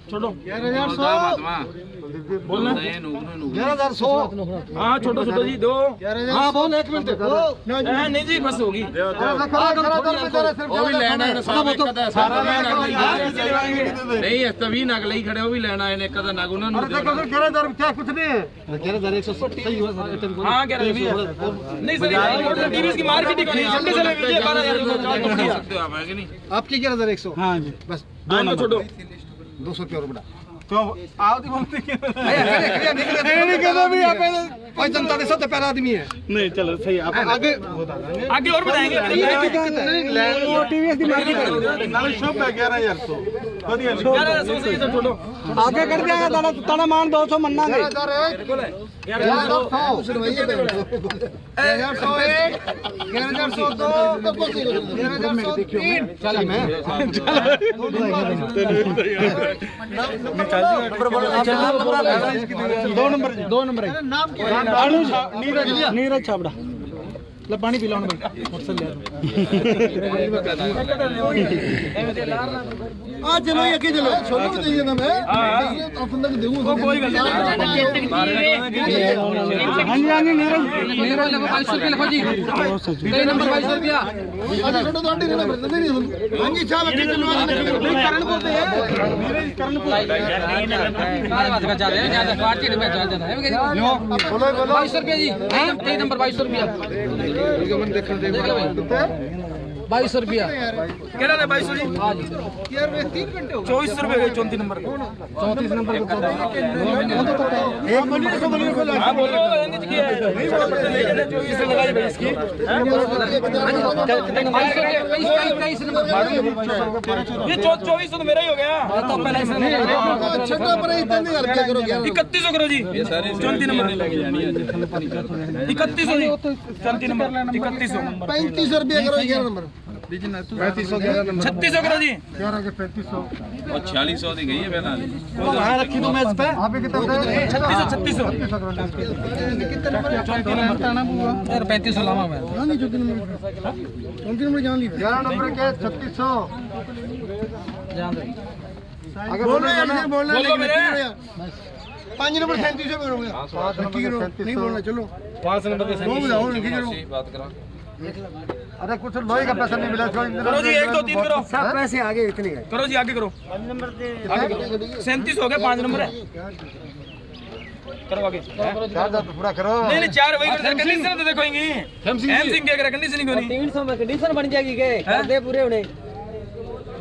छोड़ो 11100 बोलना 11100 हाँ छोटो छोटो जी दो हाँ बोल एक मिनट नहीं जी बस होगी वो भी लेना है सारा नहीं है तभी नग ਲਈ खड़े वो भी लेना है ने कदा नग ਉਹਨਾਂ ਨੂੰ देखो सर 11000 क्या कुछ नहीं है 11160 सही हुआ सर हाँ कह रहे हैं नहीं सर टीवीएस की मार्केट ही नहीं हमने चले 12000 सकते हो आप है कि नहीं आपकी 11100 हाँ जी बस दो नंबर छोड़ो 200 रुपया और बढ़ा तो आओ दी बोलते नहीं कहता भी आप कोई जनता के साथ पैरा आदमी है नहीं चलो सही आप आगे आगे और बताएंगे टीवीएस की मार्केट शॉप है 11100 1100 से तो छोड़ो आगे कर दिया दाना ताना मान 200 मन्ना गए 2 नंबर नीरज छाबड़ा ले पानी पी लो भाई आ चलो ये के चलो छोड़ो तो ये ना मैं अपन तक दूंगा कोई गल नहीं हां जी नीरज ले 2200 रुपए लिखो जी कई नंबर 2200 रुपया आज छोड़ो तो आंटी ना नहीं हां जी साहब के चलो करण बोलते हैं नीरज करण सारे बात का चल रहे हैं ज्यादा पार्टी में चल जाता है बोलो बोलो 2200 रुपया जी कई नंबर 2200 रुपया मन देखने दे 2200 रुपया कह रहे हैं 2200 जी हाँ जी यार वे 3 घंटे 2400 रुपए गए 34 नंबर 34 नंबर को एक मिनट को बोलिए को हाँ बोलो हिंदी की है नहीं बोलते ले जाने 24 से लगाई भाई इसकी 23 नंबर ये 2400 तो मेरा ही हो गया तो पहले से छोटा पर इतना नहीं हल्के करो यार 3100 करो जी 34 नंबर 3100 जी 34 नंबर 3100 3500 रुपया करो 11 नंबर 3500 11 नंबर 3600 करो जी 11 के 3500 और 4600 दी गई है पहला वहां रखी तो मैच पे आप कितना बताए 3600 कितना नंबर 34 नंबर ताना बुआ और 3500 लावा मैं हां नहीं 34 नंबर जान ली 11 नंबर के 3600 जान दे आगे बोलो यार बोलना बोलो मेरे 5 नंबर 3700 बोलोगे 5 नंबर नहीं बोलना चलो 5 नंबर के वो बताओ नहीं करो बात करा अरे कुछ लोहे का पैसा नहीं मिला करो जी 1 2 3 करो सब पैसे आगे इतने गए करो जी आगे करो 37 हो गया 5 नंबर है करो आगे चार तो पूरा करो नहीं नहीं 4 वही कर कंडीशन तो देखो इंगी एम सिंह के अगर कंडीशन क्यों नहीं 300 में कंडीशन बन जाएगी के दे पूरे होने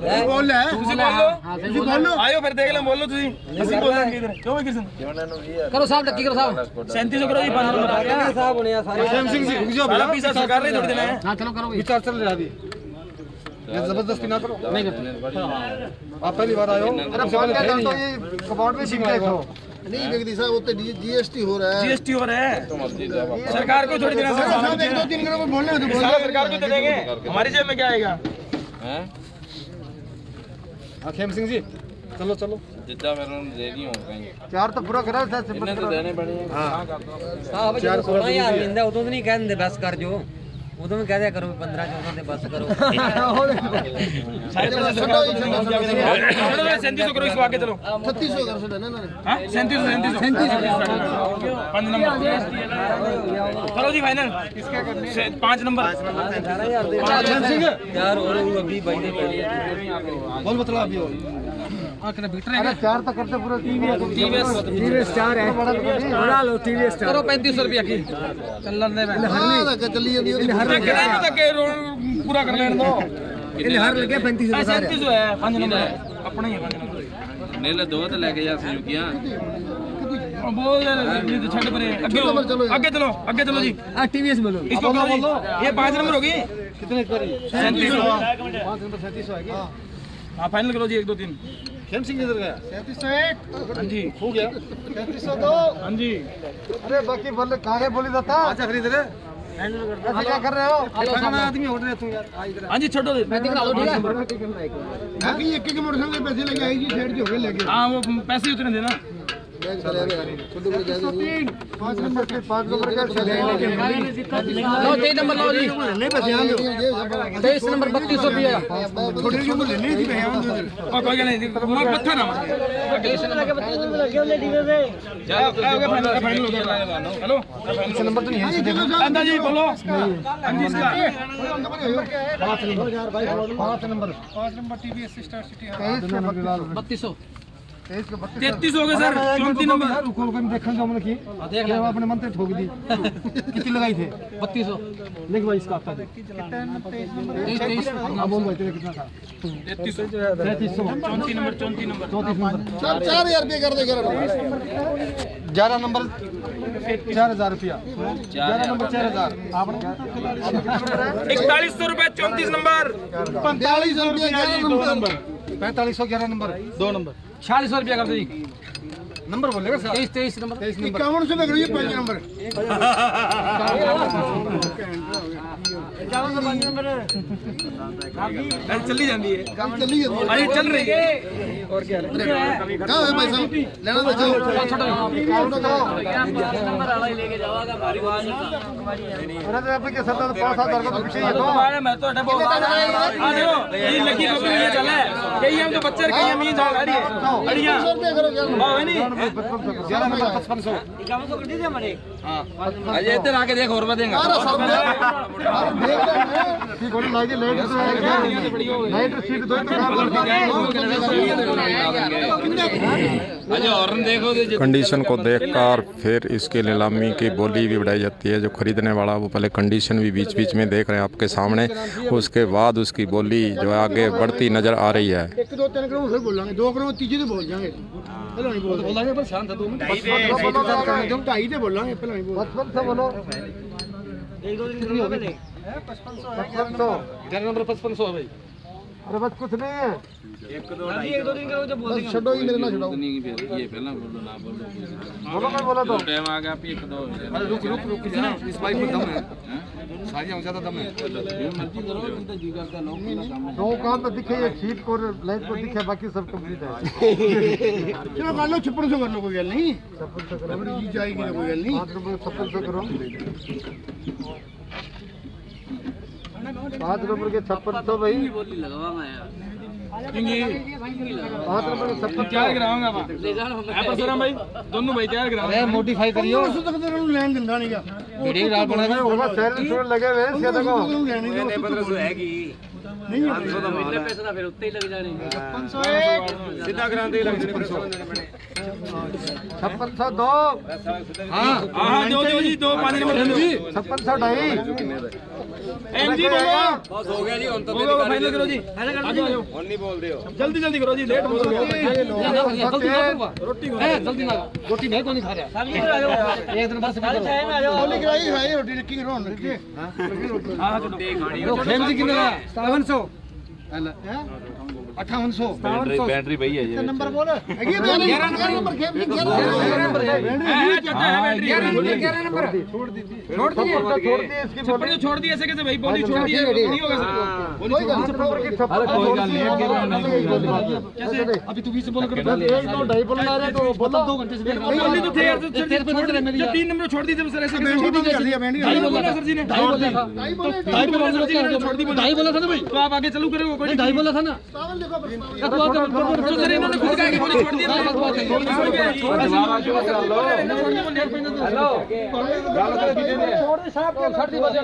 बोल रहा है ਤੁਸੀਂ ਬੋਲੋ ਆਇਓ ਫਿਰ ਦੇਖ ਲੈ ਬੋਲੋ ਤੁਸੀਂ ਅਸੀਂ ਬੋਲਾਂਗੇ ਇਧਰ ਕਿਉਂ ਵੀ ਕਿਸਨ करो साहब लक्की करो साहब 3700 करो जी 5 नंबर साहब होने सारे सिंह जी रुक जाओ सारा पैसा सरकार ने थोड़ी देना है हां चलो करो विचार चल रहा अभी ये जबरदस्ती ना करो नहीं करते आप पहली बार आए हो अरे बात क्या तो ये कबाड़ में सीख देखो नहीं जगदी साहब वो तो जीएसटी हो रहा है जीएसटी हो रहा है सरकार को थोड़ी देना साहब 1 2 3 करो बोलने दो सारा सरकार को दे देंगे हमारी जेब में क्या आएगा हैं खेम सिंह जी चलो चलो जितना मैं उन्होंने दे दी हूं कहीं चार तो पूरा करा था इन्हें तो देने पड़े हैं साहब जो 16000 मिलदा उਦੋਂ नहीं कहंदे बस कर जो उਦੋਂ भी कहदे करो 15 14 दे बस करो सारे पैसे सरकार को देंगे चलो 3700 करो इसको आगे चलो 3600 कर छोड़ा ना ना हां 3700 5 नंबर करो जी फाइनल 5 नंबर यार और अभी भाई ने बोल बतला अभी और आखिर बिटर अरे चार तो करते पूरा टीवीएस चार है बड़ा लो टीवीएस करो 3500 रुपया की चलन दे हां लगा चली जाती हर तक पूरा कर लेने दो इन हर लगे 3500 3700 है 5 नंबर है अपना ही है 5 नंबर नीले दो तो लेके जा सुजुकियां बोल दे तो छड़ परे आगे चलो जी टीवीएस बोलो इसको बोलो ये 5 नंबर होगी कितने करी 3700 5 नंबर 3700 है हां फाइनल करो जी 1 2 3 खेम सिंह किधर गया? 3701 हाँ जी हो गया। 3702 हाँ जी। अरे बाकी बोले कहाँ बोली जाता? अच्छा खरीद रहे क्या कर रहे हो? आदमी हो रहे तुम यार। हाँ जी छोड़ो बाकी एक एक मोटरसाइकिल पैसे लेके आई जी साइड जो लेके। हाँ वो पैसे उतने देना। 5 नंबर के 5 नंबर का लो 23 नंबर लो जी। नहीं पैसे आ लो 23 नंबर 3200 रुपया। थोड़े के बोले नहीं थी भैया और कोई नहीं मैं पत्थर ना मार। 23 नंबर के 32 नंबर लगे ले डीवे से। चलो फाइनल हो गया। हेलो नंबर तो नहीं है अंदा जी बोलो। हाँ जी इसका 5 नंबर टीवीएस स्टार सिटी 3200 33 हो गए सर। 34 नंबर रुको मैं देखने जाऊँ मतलब की देख ले अपने मन से ठोक दी कितनी लगाई थे 3200 लेकिन भाई इसका आता है अब बोल भाई तेरा कितना था 3300 3400 34 नंबर 34 नंबर 34 नंबर 4000 रुपए कर दे 11 नंबर 4000 रुपया 11 नंबर 4000 आपने 4100 रुपए 34 नंबर 4500 रुपया 11 नंबर 4500 11 नंबर 2 नंबर 4600 रुपया कर दो जी। नंबर बोलेगा सर 23 नंबर 51 से पकड़ो ये 5 नंबर चली जाती है काम चली है अरे चल रही है। और क्या है कहां है भाई साहब लेना तो जाओ काउंट तो करो नंबर वाला ही लेके जाओगा हमारी आवाज अरे तो आपके 7,000 को पीछे ही दो मैं तो बहुत आ देखो ये लकी को ये चल है कहीं हम तो बच्चे कहीं हम ये जा रही है अड़ियां 100 रुपए करो हां नहीं 11 नंबर 5500 इक्यावन सौ कर दीजिए हमारे अजय इधर आके देख और देंगे अरे सब देख ठीक हो लाइट लाइट सीट दो तो अजय हॉर्न देखो कंडीशन को देखकर फिर इसकी नीलामी की बोली भी बढ़ाई जाती है। जो खरीदने वाला वो पहले कंडीशन भी बीच बीच में देख रहे हैं आपके सामने, उसके बाद उसकी बोली जो है आगे बढ़ती नज़र आ रही है। 1 2 3 करो फिर बोलेंगे 2 करो तीसरे तो बोल जाएंगे पहले नहीं बोलेंगे पर शांत है 2 मिनट 2.5 से बोलेंगे पहले नहीं बोल 55 बोलो 1-2 दिन कितनी हो गई 5500 11 नंबर 5500 है भाई अरे बस कुछ नहीं है 1-2 दिन करो जब बोल देंगे छोड़ो ही मेरे ना छोड़ो ये पहला बोलो ना बोलो बोलो मैं बोला तो टाइम आ गया आप 1 2 अरे रुक रुक रुक कितना इस बाइक में दम है सारी हम ज्यादा दम है मर्जी करो तो जी करता लोग दो काम तो दिखे ये सीट को लाइट को दिखे बाकी सब कंप्लीट है चलो कर लो 5600 कर लो कोई गल नहीं 5600 करो मेरी जी जाएगी ना कोई गल नहीं 5600 करो 5 नंबर के 5600 भाई बोली लगवाऊंगा यार 5 नंबर के 5600 तैयार कराऊंगा मैं ले जाना है परसुराम भाई दोनों भाई तैयार कराओ अरे मॉडिफाई करियो उसको तक तेरे लेन दिंदा नहीं का वीडियो डाल बना के होगा सेल इंश्योरेंस लगे हुए हैं इसके देखो नहीं 1500 हैगी नहीं 500 तो मिलने पैसे ना फिर उतने ही लग जाने 501 सीधा करांदे लग 5602 हां हां दो जी 2 5 नंबर जी 5602 एमजी बोलो बस हो गया जी हम तो फाइनल करो जी नहीं बोल रहे हो जल्दी जल्दी करो जी लेट बोलो रोटी जल्दी ना रोटी नहीं कौन खा रहा एक दिन बस बोली कराई भाई रोटी की करो रखिए हां चलो खेम जी कितना 5700 5800 बैटरी भई है ये नंबर बोल ये 11 नंबर खेम जी 11 नंबर है चाचा है बैटरी 11 नंबर छोड़ दी इसकी बोली छोड़ दिए ऐसे कैसे भाई बोली छोड़ दी नहीं होगा सर कोई गल नहीं कैसे अभी तू 20 बोल कर 1 2 2.5 बोल रहा है तो बोलो 2 घंटे से बोली तो थे यार तेरे पे छोड़ मेरी 3 नंबर छोड़ दी थे सर ऐसे कैसे छोड़ दी ढाई बोला सर जी ने ढाई बोला सर जी ने छोड़ दी ढाई बोला था ना भाई तो आप आगे चालू करोगे कोई ढाई बोला था ना सर इन्होंने खुद कहा कि बोली छोड़ दी हेलो छोड़ दे साहब को छड़ दी बजा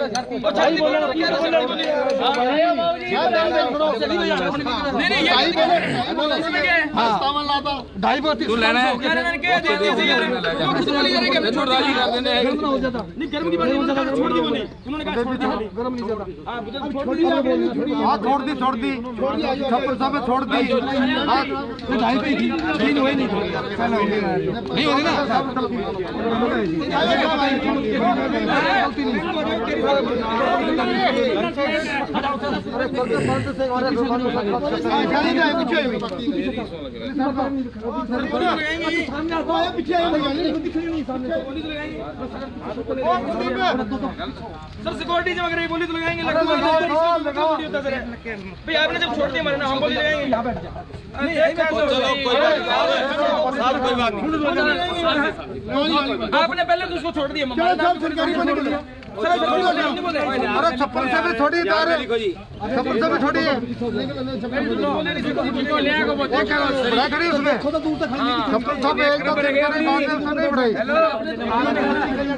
ढाई बोला नहीं नहीं यार हां 57 लाता 2.5 तू लेना है यार मैंने कह दिया थी यार वो खुद बोली यार कि छोड़ राजी कर देने गर्म ना हो जाता नहीं गर्म की बात नहीं छोड़ दी बोली उन्होंने कहा छोड़ दी गरम नहीं जाता हां मुझे छोड़ दी हां छोड़ दी 56 सब छोड़ दी हां 2.5 पे थी नहीं हुई नहीं होगी ना सर सिक्योरिटी जब अगर ये बोली तो लगाएंगे भाई आपने जब छोड़ दिया मरना हम बोली लगाएंगे आपने पहले तो उसको छोड़ दिया अरे छप्पन से भी छोटी तार है, छप्पन से भी छोटी है, बढ़ा खड़ी उसमें छप्पन सब एकदम नहीं बढ़ाई।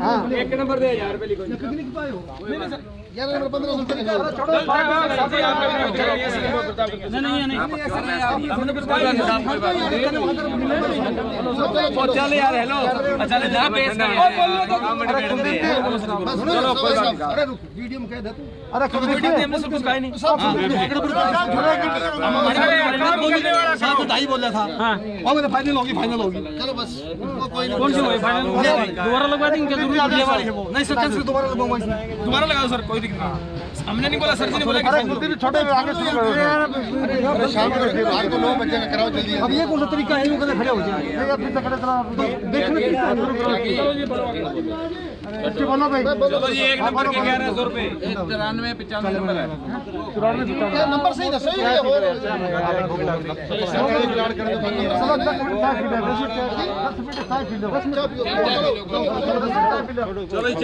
हाँ एक नंबर दे यार पहले कोई यार नंबर 15 चल यार हेलो अच्छा जा पेश कर अरे वीडियो में कह दे तू, अरे वीडियो में हमने सब कुछ कहा नहीं साहब तो ढाई बोल रहा था। हाँ और मैंने फाइनल होगी चलो बस कोई नहीं। कौन सी हुई फाइनल दोबारा लगवा देंगे नहीं सर कैसे दोबारा लगवाऊंगा इसमें, दोबारा लगाओ सर कोई दिक्कत नहीं। हमने नहीं बोला सर जी ने बोला अरे कुछ छोटे आगे से अरे शाम को रात को 9 बजे में कराओ जल्दी। अब ये कौन सा तरीका है, यूं खड़े हो जाए नहीं अपने से खड़े चला देखने की अच्छी बोलो भाई। चलो जी एक नंबर के 1100 रुपए 93 95 नंबर है, नंबर सही ना सही है और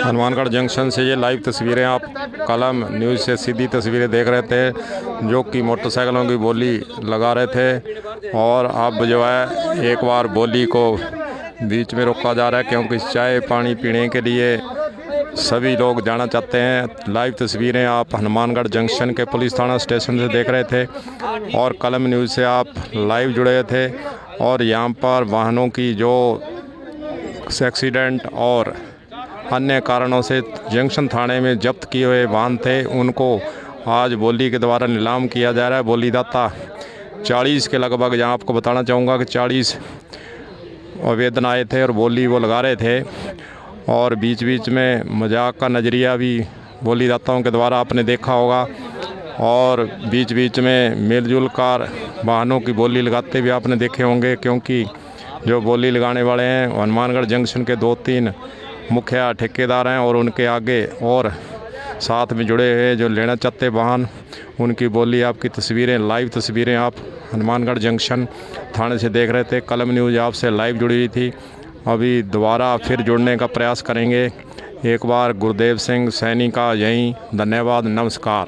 हनुमानगढ़ जंक्शन से ये लाइव तस्वीरें आप कलम न्यूज़ से सीधी तस्वीरें देख रहे थे, जो कि मोटरसाइकिलों की बोली लगा रहे थे। और अब जो है एक बार बोली को बीच में रोका जा रहा है, क्योंकि चाय पानी पीने के लिए सभी लोग जाना चाहते हैं। लाइव तस्वीरें आप हनुमानगढ़ जंक्शन के पुलिस थाना स्टेशन से देख रहे थे और कलम न्यूज़ से आप लाइव जुड़े थे। और यहाँ पर वाहनों की जो एक्सीडेंट और अन्य कारणों से जंक्शन थाने में जब्त किए हुए वाहन थे, उनको आज बोली के द्वारा नीलाम किया जा रहा है। बोली दाता 40 के लगभग, जहाँ आपको बताना चाहूँगा कि 40 आवेदन आए थे और बोली वो लगा रहे थे। और बीच बीच में मजाक का नज़रिया भी बोली दाताओं के द्वारा आपने देखा होगा, और बीच बीच में मिलजुल कर वाहनों की बोली लगाते भी आपने देखे होंगे, क्योंकि जो बोली लगाने वाले हैं हनुमानगढ़ जंक्शन के 2-3 मुखिया ठेकेदार हैं और उनके आगे और साथ में जुड़े हुए जो लेना चाहते वाहन, उनकी बोली आपकी तस्वीरें लाइव तस्वीरें आप हनुमानगढ़ जंक्शन थाने से देख रहे थे। कलम न्यूज़ आपसे लाइव जुड़ी हुई थी। अभी दोबारा फिर जुड़ने का प्रयास करेंगे। एक बार गुरदेव सिंह सैनी का यहीं धन्यवाद, नमस्कार।